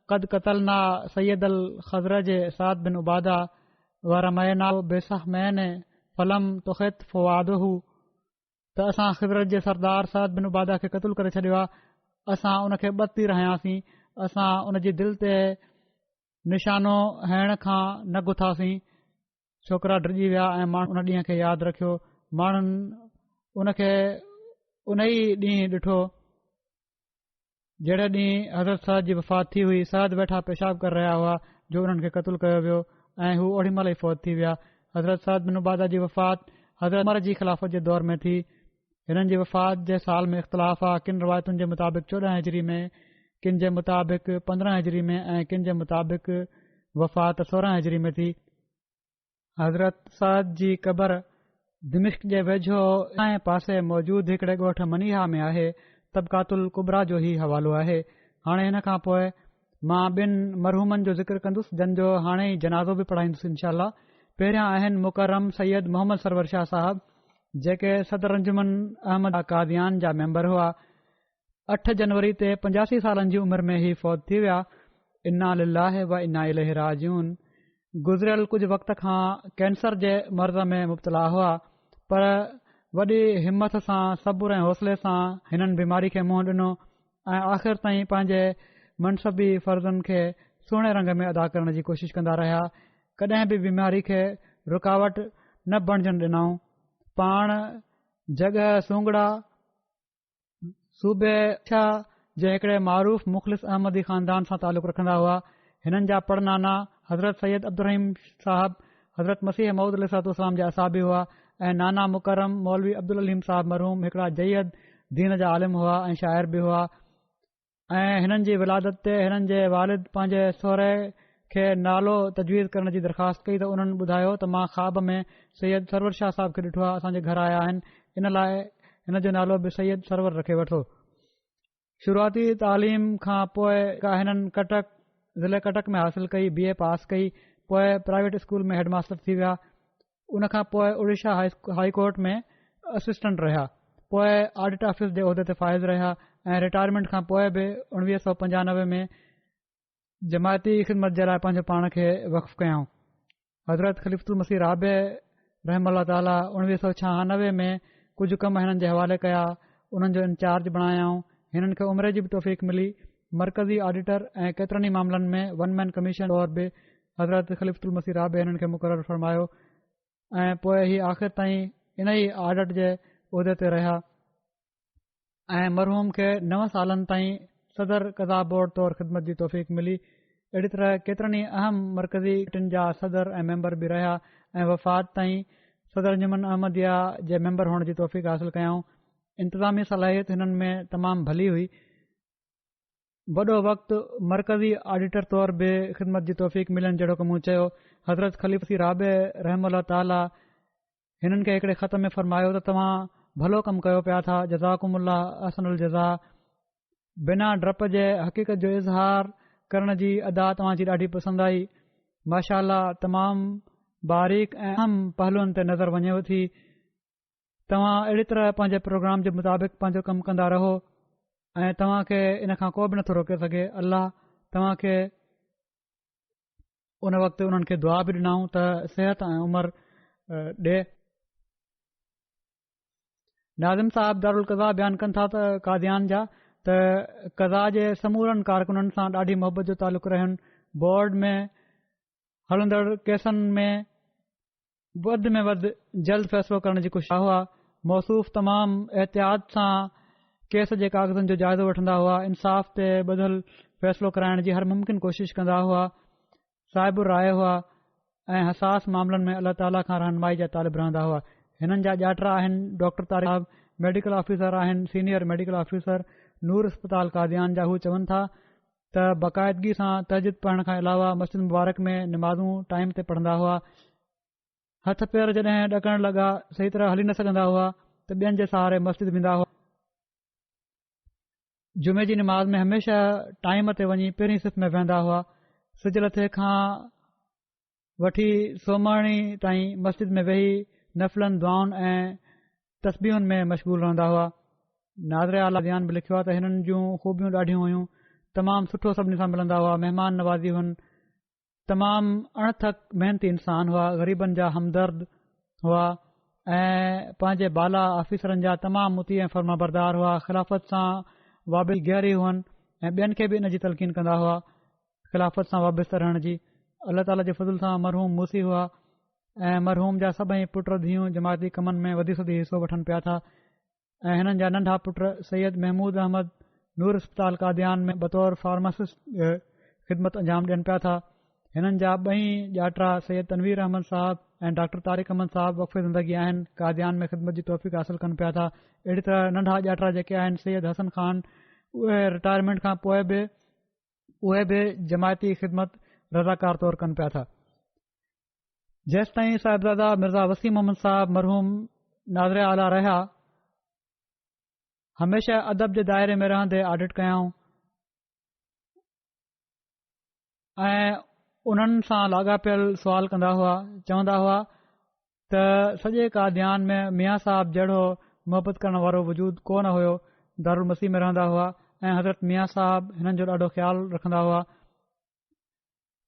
क़द क़तलना सैयद अल ख़ज़रज सअद बिन उबादा वरमयना बेसहमैन फलम तुखित फवादहू त असां ख़ज़रज जे सरदार सअद बिन उबादा खे क़तल करे छॾियो आहे। असां उन खे ॿती रहियासीं, असां उन जी दिलि ते निशानो हणण खां न गुथासीं। छोकिरा डिॼी विया ऐं माण्हू उन ॾींहं खे यादि रखियो माण्हुनि उनखे उन ई ॾींहुं ॾिठो जहिड़े ॾींहुं हज़रत साद जी वफ़ात थी हुई। साद वेठा पेशाब करे रहिया हुआ जो उन्हनि खे क़तलु कयो वियो ऐं हू ओॾी महिल ई फ़ौत थी विया। हज़रत साद बिन उबादा जी वफ़ात हज़रत उमर जी ख़िलाफ़त जे दौर में थी। हिननि जी वफ़ात जे साल में इख़्तिलाफ़ आहे। किन रिवायतुनि जे मुताबिक़ 14 हिजरी में, किन जे मुताबिक़ 15 हिजरी में ऐं किन जे मुताबिक़ वफ़ात 16 हिजरी में थी। हज़रत साद जी क़बर दिमिश्क जे वेझो ऐं पासे मौजूदु हिकड़े ॻोठ मनीहा में आहे। तबकातुल कुबरा जो ई हवालो आहे। हाणे हिन खां पोइ मां ॿिनि मरहूमनि जो ज़िक्र कंदुसि जंहिंजो हाणे ई जनाज़ो बि पढ़ाईंदुसि इनशा। पहिरियां आहिनि मुकरम सैयद मोहम्मद सरवर शाह साहब जेके सदर अंजुमन अहमद कादियान जा मेंबर हुआ। 8 जनवरी ते 85 सालनि जी उमिरि में ई फ़ौत थी विया। इन्ना लिल्लाहि व इन्ना इलैहि राजिऊन। गुज़िरियल कुझु वक़्त खां कैंसर जे मर्ज़ में मुब्तला हुआ पर वॾी हिमत सां सब्र ऐं हौसले सां हिननि बीमारी खे मुंहुं ॾिनो ऐं आख़िर ताईं पंहिंजे मनसबी फ़र्ज़नि खे सुहिणे रंग में अदा करण जी कोशिश कंदा रहिया। कॾहिं बि बीमारी खे रुकावट न बणजण ॾिनऊं। पाण जॻह सूंगड़ा सूबे जे हिकड़े मारूफ़ मुख़लिस अहमदी ख़ानदान सां तालुक़ रखंदा हुआ। हिननि जा पड़नाना हज़रत सैयद अब्दुर्रहीम साहब हज़रत मसीह मऊद अलैहिस्सलाम जा असाबी हुआ ऐं नाना मुकरम मौलवी अब्दुल अलीम साहब मरहूम हिकड़ा जयद दीन जा आलिम हुआ ऐं शाइर बि हुआ। ऐं हिननि जी विलादत ते हिननि जे वालिद पंहिंजे सहुरे खे नालो तजवीज़ करण जी दरख़्वास्त कई त उन्हनि ॿुधायो त मां ख़्वाब में सैयद सरवर शाह साहब खे ॾिठो आहे, असांजे घर आया आहिनि, इन लाइ हिन जो नालो बि सैयद सरवर रखे वठो। शुरूआती तालीम खां पोइ हिननि कटक ज़िले कटक में हासिल कई, BA पास कई, पोइ प्राइवेट स्कूल में हेडमास्टर थी विया। उनखां पोइ उड़ीसा हाई कोर्ट में असिस्टेंट रहिया, पोइ ऑडिट ऑफिस जे उहिदे ते फ़ाइज़ रहिया ऐं रिटायरमेंट खां पोइ बि 1995 में जमायती ख़िदमत जे लाइ पंहिंजो पाण खे वक़फ़ कयऊं। हज़रत ख़लीफ़ुल मसीह राबे रहमल्लाह ताला 1996 में कुझु कम हिननि जे हवाले कया, उन्हनि जो इंचार्ज बणायाऊं। हिननि खे उमिरि जी बि तौफ़ीक़ मिली। मरकज़ी ऑडिटर ऐं केतिरनि ई मामलनि में वन मैन कमीशन तौर बि हज़रत ख़लीफ़ुल मसीह राबे हिननि खे मुक़ररु फ़रमायो ऐं पोइ ही आख़िर ताईं इन ई ऑडिट जे उहिदे ते रहिया ऐं मरहूम खे 9 सालनि ताईं सदर कज़ा बोर्ड तौर ख़िदमत जी तौफ़ीक़ मिली। अहिड़ी तरह केतिरनि ई अहम मरकज़ी टिन जा सदर ऐं मेंबर बि रहिया ऐं वफ़ात ताईं सदर अंजुमन अहमदिया जे मेंबर हुअण जी तौफ़ीक़ हासिल कयऊं। इंतिज़ामी सलाहियत हिननि में तमामु भली हुई। वॾो वक़्तु मरकज़ी ऑडिटर तौर बि ख़िदमत जी तौफ़ीक़ मिलनि जहिड़ो की मूं चयो। हज़रत ख़लीफ़ी राबे रहमल्लाह ताला हिननि खे हिकड़े ख़त में फ़रमायो त तव्हां भलो कमु कयो पिया था, जज़ाकुमुल्लाह अहसनुल जज़ा। बिना डप जे हक़ीक़त जो इज़हार करण जी अदा तव्हांजी ॾाढी पसंदि आई। माशाअल्लाह तमामु बारीक़ ऐं अहम पहलुनि ते नज़र वञेव थी। तव्हां अहिड़ी तरह पंहिंजे प्रोग्राम जे मुताबिक़ पंहिंजो कमु कंदा रहो ऐं तव्हां खे इन खां को बि नथो रोके सघे। अल्लाह तव्हां खे उन वक़्तु उन्हनि खे दुआ बि ॾिनऊं त सिहत ऐं उमिरि ॾे। नाज़िम साहब दारुल क़ज़ा बयानु कनि था त कादियान जा त क़ज़ा जे समूरनि कारकुननि सां ॾाढी मोहबत जो तालुक़ रहनि। बोर्ड में हलंदड़ केसनि में वधि में वधि जल्द फ़ैसिलो करण जी कोशिश हुआ। मौसूफ़ तमामु एहतियात सां केस जे कागज़नि जो जाइज़ो वठंदा हुआ। इंसाफ़ ते ॿधल फ़ैसिलो कराइण जी हर मुमकिन कोशिश कंदा हुआ। साहिब राय हुआ ऐं हसास मामलनि में अल्लाह ताला खां रहनुमाई जा तालिब रहंदा हुआ। हिननि जा ॼाटरा आहिनि डॉक्टर तारिक साहब, मेडिकल ऑफिसर आहिनि, सीनियर मेडिकल ऑफिसर नूर अस्पताल कादियान जा। हू चवनि था त बाक़ाइदगी सां तहजीद पढ़ण खां अलावा मस्जिद मुबारक में निमाज़ूं टाइम ते पढ़ंदा हुआ। हथ पेर जॾहिं ॾकण लॻा सही तरह हली न सघंदा हुआ त ॿियनि जे सहारे मस्जिद वेंदा हुआ। जुमे जी निमाज़ में हमेशा टाइम ते वञी पहिरीं सिफ़ में वेहंदा हुआ। सिज लथे खां वठी सोमाणी ताईं मस्जिद में वेही नफ़लनि दुआउनि ऐं तस्बीहुनि में मशगूल रहंदा हुआ। नाज़िर आला बयान बि लिखियो आहे त हिननि जूं ख़ूबियूं ॾाढियूं हुयूं। तमामु सुठो सभिनी सां मिलंदा हुआ, महिमान नवाज़ी हुन, तमामु अणथक महिनती इंसान हुआ, ग़रीबनि जा हमदर्द हुआ ऐं पंहिंजे बाला ऑफिसरनि जा तमामु मुती ऐं फर्माबरदार हुआ। ख़िलाफ़त सां वाबिल गहरी हुअनि ऐं ॿियनि खे बि इन जी तलक़ीन कंदा हुआ ख़िलाफ़त सां वाबस्ता रहण जी। अल्लाह ताला जे फज़ल सां मरहूम मूसी हुआ ऐं मरहूम जा सभई पुट धीअ जमाती कमनि में वधी सदी हिसो वठनि पिया था ऐं हिननि जा नंढा पुट सैयद महमूद अहमद नूर अस्पताल कादियान में बतौर फार्मासिस्ट ख़िदमत अंजाम ॾियनि पिया था। हिननि जा ॿई ॼाटा सैयद तनवीर अहमद साहब ऐं डॉक्टर तारिक अहमद साहब वक़फ़े ज़िंदगी आहिनि, कादियान में ख़िदमत जी तौफ़ीक़ हासिल कनि पिया था। अहिड़ी तरह नंढा ॼाटा जेके आहिनि सैयद हसन ख़ान, उहे रिटायरमेंट खां पोइ बि उहे बि जमायती ख़िदमत रज़ाकार तौरु कनि पिया था। जेसि ताईं साहिबज़ादा मिर्ज़ा वसीम मोहम्मद साहब मरहूम नाज़िर आला रहिया, हमेशा अदब जे दायरे में रहंदे ऑडिट कयाऊं ऐं उन्हनि सां लाॻापियल सुवाल कंदा हुआ। चवंदा हुआ त सॼे कादियान में मियाँ साहब जहिड़ो मुहबत करण वारो वजूद कोन हुयो। दारुल मसीह में रहंदा हुआ ऐं हज़रत मियाँ साहब हिननि जो ॾाढो ख़्यालु रखंदा हुआ।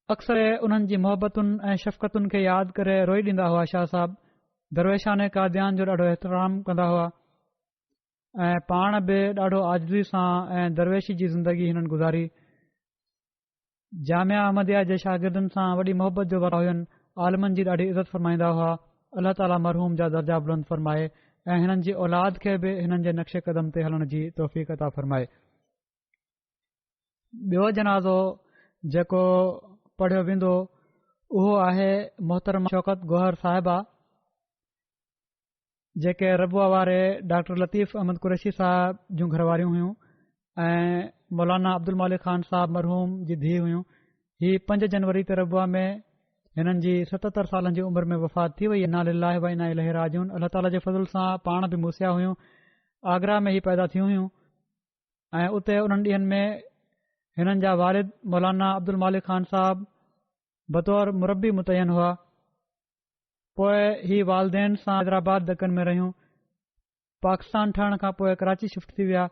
अक्सर उन्हनि जी मुहबतुनि ऐं शफ़क़तुनि खे यादि करे रोई ॾींदा हुआ। शाह साहब दरवेशान कादियान जो ॾाढो एतिराम कंदा हुआ ऐं पाण बि ॾाढो आजिज़ी सां ऐं दरवेशी जी ज़िंदगी हिननि गुज़ारी। जामिया अहमदिया जे शागिर्दनि सां वॾी मुहबत जो वारा हुयनि। आलमनि जी ॾाढी इज़त फ़रमाईंदा हुआ। अल्लाह ताला मरहूम जा दर्जा बुलंद फ़रमाए ऐं हिननि जी औलाद खे बि हिननि जे नक्शे क़दम ते हलण जी तौफ़ीक़ अता फ़रमाए। ॿियो जनाज़ो जेको पढ़ियो वेंदो उहो आहे मोहतरम शौकत गौहर साहिबा, जेके रबुआ वारे डॉक्टर लतीफ़ अहमद कुरैशी साहब जूं घरवारियूं हुयूं ऐं मौलाना अब्दुल मालिक ख़ान साहब मरहूम जी धीउ हुयूं। ही 5 जनवरी ते रबुआ में हिननि जी 77 सालनि जी उमिरि में वफ़ात थी वई। इन्ना लिल्लाहि व इन्ना इलैहि राजिऊन। अल्लाह ताला जे फज़ल सां पाण बि मूसिया हुयूं। आगरा में ही पैदा थियूं हुयूं ऐं उते उन्हनि ॾींहनि में हिननि जा वारिद मौलाना अब्दुल मालिक ख़ान साहब बतौर मुरबी मुतयन हुआ। पोइ ही वालदेन सां हैदराबाद दक्कन में रहियूं। पाकिस्तान ठहण खां पोइ कराची शिफ्ट थी विया।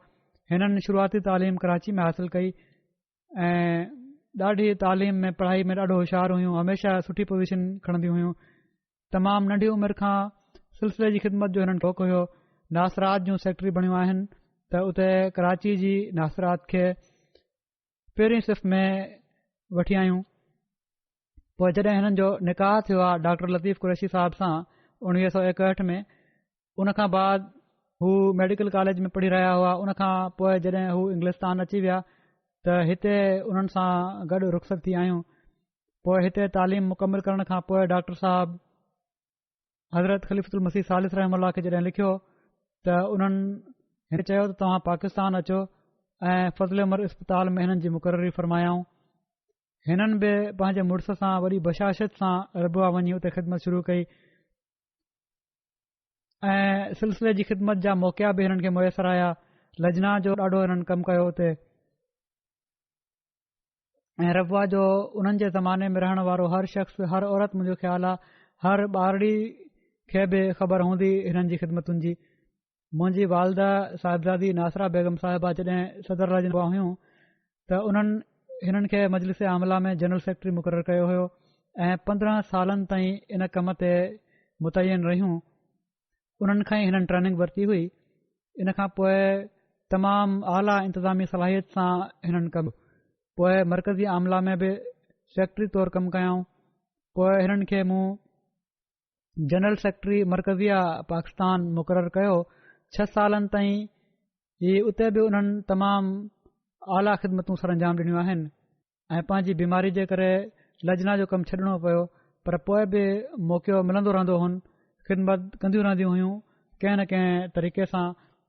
हिननि शुरूआती तालीम कराची में हासिल कई ऐं ॾाढी तालीम में पढ़ाई में ॾाढो होशियारु हुयूं। हमेशा सुठी पोज़ीशन खणंदियूं हुयूं। तमामु नंढी उमिरि खां सिलसिले जी ख़िदमत जो हिननि शौक़ु हुयो। नासरात जूं सेक्रेटरी बणियूं आहिनि त उते कराची जी नासरात खे पहिरीं सिफ़ में वठी आयूं। पोइ जॾहिं हिननि जो निकाह थियो आहे डॉक्टर लतीफ़ कुरैशी साहब सां 1961 में, उनखां बाद हू मेडिकल कॉलेज में पढ़ी रहिया हुआ। उनखां पोइ जॾहिं हू इंग्लिस्तान अची विया त हिते उन्हनि सां गॾु रुख़सत थी आहियूं। पोइ हिते तालीम मुकमिल करण खां पोइ डॉक्टर साहब हज़रत ख़लीफ़ुल मसीह सालिस रहमतुल्लाह खे जॾहिं लिखियो त उन्हनि चयो त तव्हां पाकिस्तान अचो ऐं फज़ल उमर इस्पताल में हिननि जी मुक़ररी फ़रमायाऊं। हिननि बि पंहिंजे मुड़ुस सां वॾी बशाशत सां रबुआ वञी उते ख़िदमत शुरू कई ऐं सिलसिले जी ख़िदमत जा मौक़िया बि हिननि खे मुयसरु आया। लजना जो ॾाढो हिननि कमु कयो उते ऐं रबुआ जो उन्हनि जे ज़माने में रहण वारो हर शख़्स, हर औरत, मुंहिंजो ख़्यालु आहे हर ॿारड़ी खे बि ख़बर हूंदी हिननि जी ख़िदमतुनि जी। मुंहिंजी वालदा साहिबज़ादी नासरा बेगम साहिबा जॾहिं सदर रजबा हुयूं त उन्हनि हिननि खे मजलिस आमला में जनरल सेक्रेटरी मुक़ररु कयो हुयो ऐं 15 सालनि ताईं इन कम ते मुतयन रहियूं। उन्हनि खां ई हिननि ट्रेनिंग वरिती हुई। इन खां पोइ तमामु आला इंतिज़ामी सलाहियत सां हिननि कमु। पोइ मरकज़ी आमला में बि सेक्रेटरी तौरु कमु कयाऊं। पोइ हिननि खे मूं जनरल सेक्रेटरी मरकज़िया पाकिस्तान मुक़ररु कयो। 6 सालनि ताईं ही उते बि उन्हनि तमामु आला ख़िदमतूं सर अंजाम ॾिनियूं आहिनि ऐं पंहिंजी बीमारी जे करे लजना जो कमु छॾणो पियो, पर पोइ बि मौक़ो मिलंदो रहंदो हुन। ख़िदमत कंदियूं रहंदियूं हुयूं कंहिं न कंहिं तरीक़े सां।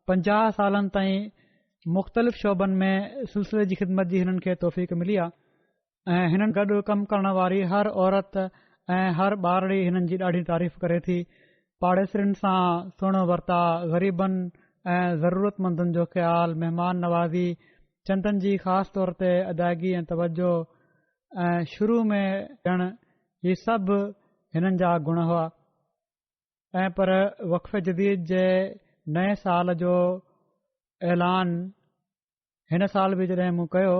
50 सालनि ताईं मुख़्तलिफ़ शोबनि में सिलसिले जी ख़िदमत जी हिननि खे तौफ़ीक़ मिली आहे ऐं हिननि गॾु कमु करण वारी हर औरत ऐं हर ॿारड़ी हिननि जी ॾाढी तारीफ़ करे थी। पाड़ेसरियुनि सां सुहिणो वर्ता, ग़रीबनि ऐं ज़रूरतमंदनि जो ख़्यालु, महिमान नवाज़ी, चंदनि जी ख़ासि तौर ते अदायगी ऐं तवजो ऐं शुरू में ॼण ही सभु हिननि जा गुण हुआ। ऐं पर वक़फ़े जदीद जे नए साल जो ऐलान हिन साल बि जॾहिं मूं कयो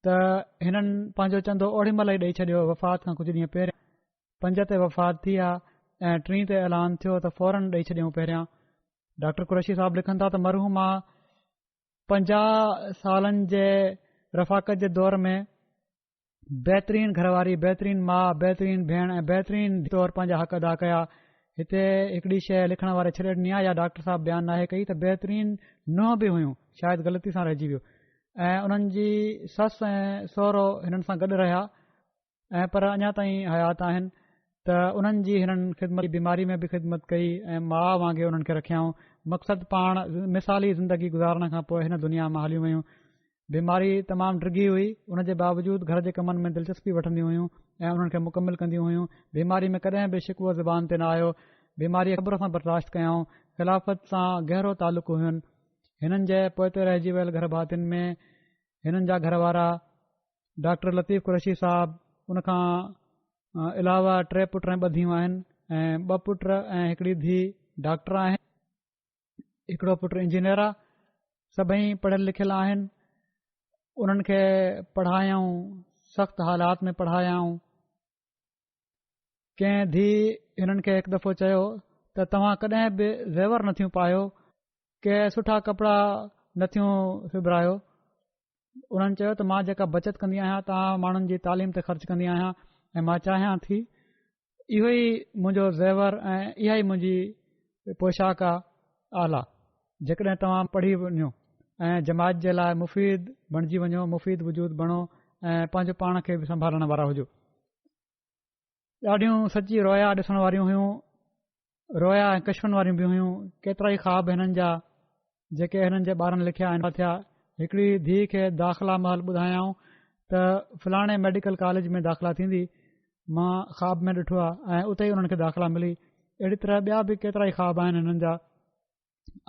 त हिननि पंहिंजो चंदो ओड़ी महिल ई ॾेई छॾियो, वफ़ात खां कुझु ॾींहं पहिरियों। 5 ते वफ़ात थी आहे ऐं 3 ते ऐलान थियो त फौरन ॾेई छॾियऊं पहिरियां। डॉक्टर कुरैशी साहब लिखनि था त मरहूमा 50 सालनि जे रफ़ाक़त जे दौर में बहितरीन घरवारी, बहितरीन माउ, बहितरीन भेण ऐं बहितरीन तौर पंहिंजा हक़ अदा कया। हिते हिकिड़ी शइ लिखण वारे छॾे ॾिनी आहे या डॉक्टर साहब बयानु नाहे कई त बहितरीन नुंहुं बि हुयूं, शायदि ग़लती सां रहिजी वियो, ऐं उन्हनि जी ससु ऐं सहुरो हिननि सां गॾु रहिया ऐं पर अञा ताईं हयात आहिनि। त उन्हनि जी हिननि ख़िदमत बीमारी में बि ख़िदमत कई ऐं माउ वांगुरु उन्हनि खे रखियाऊं। मक़सदु पाण मिसाली ज़िंदगी गुज़ारण खां पोइ हिन दुनिया मां हलियूं वयूं। बीमारी तमामु डिघी हुई, उन जे बावजूदु घर जे कमनि में दिलचस्पी वठंदियूं हुयूं ऐं उन्हनि खे मुकमिल कंदियूं हुयूं। बीमारी में कॾहिं बि शिकवो ज़बान ते न आयो, बीमारी ख़बर सां बर्दाश्त कयाऊं, ख़िलाफ़त सां गहरो तालुक़ु हुयुनि। हिननि जे पोइते रहिजी वियल घर भातियुनि में हिननि जा घर वारा डॉक्टर लतीफ़ कुरैशी साहब, उनखां अलावा 3 पुट ऐं 2 धीअरूं आहिनि ऐं 2 पुट ऐं हिकिड़ी धीउ डॉक्टर आहिनि, हिकिड़ो पुटु इंजीनियर आहे। सभई पढ़ियल लिखियल आहिनि। उन्हनि खे पढ़ायाऊं, सख़्तु हालात में पढ़ायाऊं। कंहिं धीउ हिननि खे हिकु दफ़ो चयो त तव्हां कॾहिं बि ज़ेवर न थियूं पायो, के सुठा कपिड़ा न थियूं सिबरायो। उन्हनि चयो त मां जेका बचत कंदी आहियां तव्हां माण्हुनि जी तालीम ते ख़र्च कंदी आहियां ऐं मां चाहियां थी इहो ई मुंहिंजो ज़ेवर ऐं इहा ई मुंहिंजी पोशाक आहे आला। जेकॾहिं तव्हां पढ़ी वञो ऐं जमात जे लाइ मुफ़ीद बणिजी वञो, मुफ़ीद वजूद बणो ऐं पंहिंजो पाण खे बि संभालण वारा हुजो। ॾाढियूं सची रोया ॾिसण वारियूं हुयूं, रोया ऐं कशफनि वारियूं बि हुयूं। केतिरा ई ख़्वाब हिननि जा जेके हिननि जे ॿारनि लिखिया आहिनि थिया। हिकिड़ी धीउ खे दाख़िला महल ॿुधायाऊं त फलाणे मेडिकल कॉलेज में दाख़िला थींदी, मां ख़्वाब में ॾिठो आहे ऐं उते ई उन्हनि खे दाख़िला मिली। अहिड़ी तरह ॿिया बि केतिरा ई ख़्वाब आहिनि हिननि जा।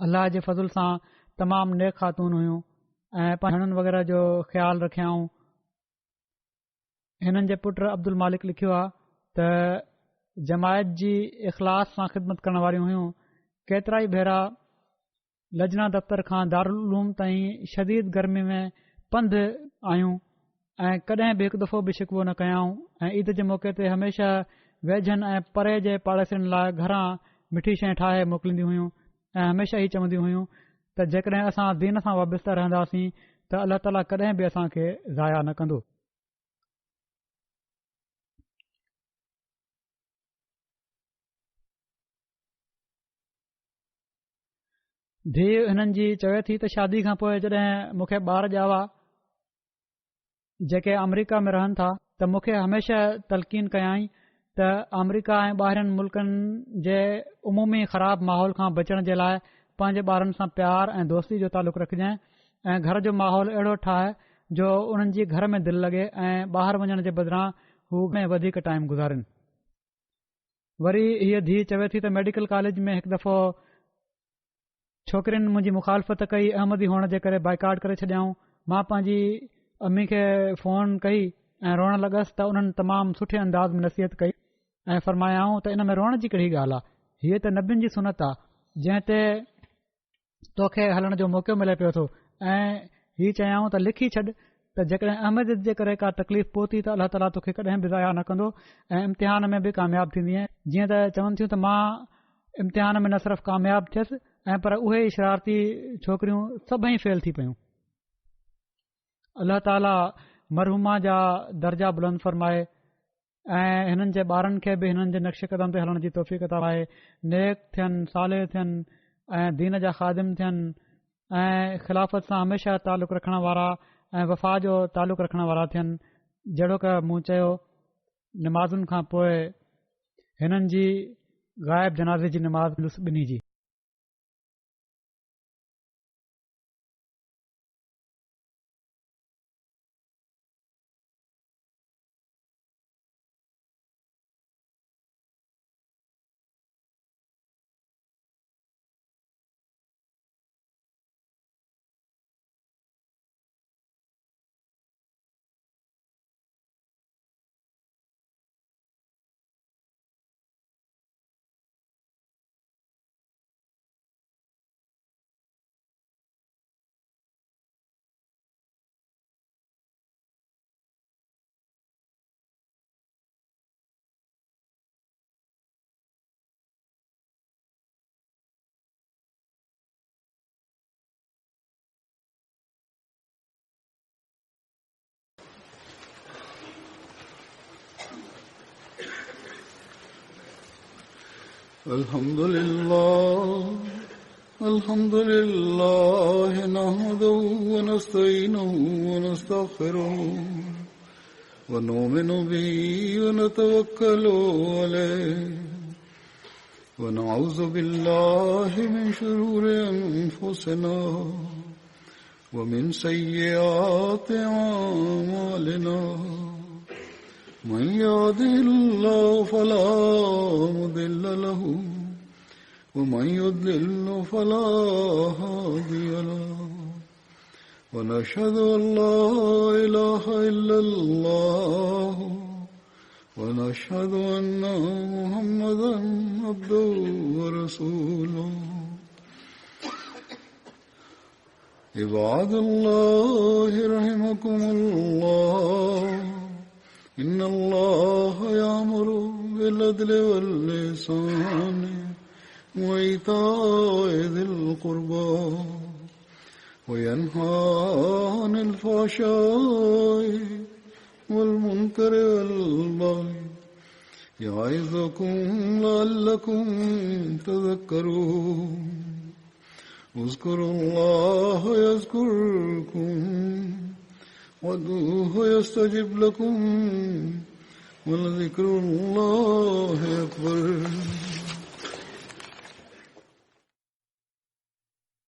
अलाह जे फज़ल सां तमामु नेक ख़ातून हुयूं ऐं हिननि वग़ैरह जो ख़्यालु रखियाऊं। हिननि जे पुट अब्दुल मालिक लिखियो आहे त जमायत जी इख़लास सां ख़िदमत करण वारियूं हुयूं। केतिरा ई भेरा लजना दफ़्तर खां दारुल उलूम ताईं शदीद गर्मी में पंधु आयूं ऐं कॾहिं बि हिकु दफ़ो बि शिकवो न कयाऊं ऐं ईद जे मौक़े ते हमेशह वेझनि ऐं परे जे पाड़ेसियुनि लाइ घरां मिठी शइ ठाहे मोकिलींदियूं हुयूं ऐं हमेशह ई चवंदियूं हुयूं त जेकॾहिं असां दीन सां वाबस्ता रहंदासीं त अल्लाह ताला कॾहिं बि असां खे ज़ाया न कंदो। धीउ हिननि जी चवे थी त शादी खां पोइ जॾहिं मूंखे ॿार ॼावा जेके अमरीका में रहनि था त मूंखे हमेशह तलक़ीन कयाई त अमरीका ऐं ॿाहिरनि मुल्कनि जे उमूमी ख़राब माहौल खां बचण जे लाइ पंहिंजे ॿारनि सां प्यार ऐं दोस्ती जो तालुक़ु रखजांइ ऐं घर जो माहौल अहिड़ो ठाहे जो उन्हनि जी घर में दिलि लॻे ऐं ॿाहिरि वञण जे बदिरां हू में वधीक टाइम गुज़ारनि। वरी हीअ धीउ चवे थी त मेडिकल कॉलेज में हिकु दफ़ो छोकिरियुनि मुंहिंजी मुखालफ़त कई, अहमदी हुअण जे करे बाइकाट करे छॾियाऊं। मां पंहिंजी अम्मी खे फ़ोन कई ऐं रोअण लॻसि त उन्हनि तमामु सुठे अंदाज़ में नसीहत कई ऐं फ़रमायाऊं त इन में रोअण जी कहिड़ी ॻाल्हि आहे, हीअ त नबियुनि जी सुनत आहे जंहिं ते तोखे हलण जो मौक़ो मिले पियो थो। ऐं हीअ चयाऊं त लिखी छॾ त जेकॾहिं अहमद जे करे का तकलीफ़ पहुती त अल्लाह ताला तोखे कॾहिं बि ज़ाया न कंदो ऐं इम्तिहान में बि कामयाबु थींदीअ। जीअं त चवनि थियूं त मां इम्तिहान में न सिर्फ़ु कामयाबु थियसि ऐं पर उहे ई शरारती छोकिरियूं सभई फेल थी पियूं। अल्लाह ताला मरहुमा जा दर्जा बुलंद फ़रमाए ऐं हिननि जे ॿारनि खे बि हिननि जे नक्श क़दम ते हलण जी तौफ़ीक़ अता आहे, नेक थियनि, साले थियनि ऐं दीन जा ख़ादिम थियनि ऐं ख़िलाफ़त सां हमेशह तालुक़ु रखण वारा ऐं वफ़ा जो तालुक़ु रखण वारा थियनि। जहिड़ो क मूं चयो नमाज़ुनि खां पोइ हिननि जी ग़ाइब जनाज़े जी नमाज़ ॿिन्ही जी الحمد لله نحمده ونستعينه ونستغفره ونؤمن به ونتوكل عليه ونعوذ بالله من شرور أنفسنا ومن سيئات أعمالنا من يهده الله فلا مضل له ومن يضلل فلا هادي له ونشهد أن لا إله إلا الله ونشهد أن محمدا عبده ورسوله عباد الله رحمكم الله إن الله يأمر بالعدل والإحسان وإيتاء ذي القربى وينهى عن الفحشاء والمنكر والبغي يعظكم لعلكم تذكرون اذكروا الله يذكركم وادعوه يستجب لكم ولذكر الله أكبر.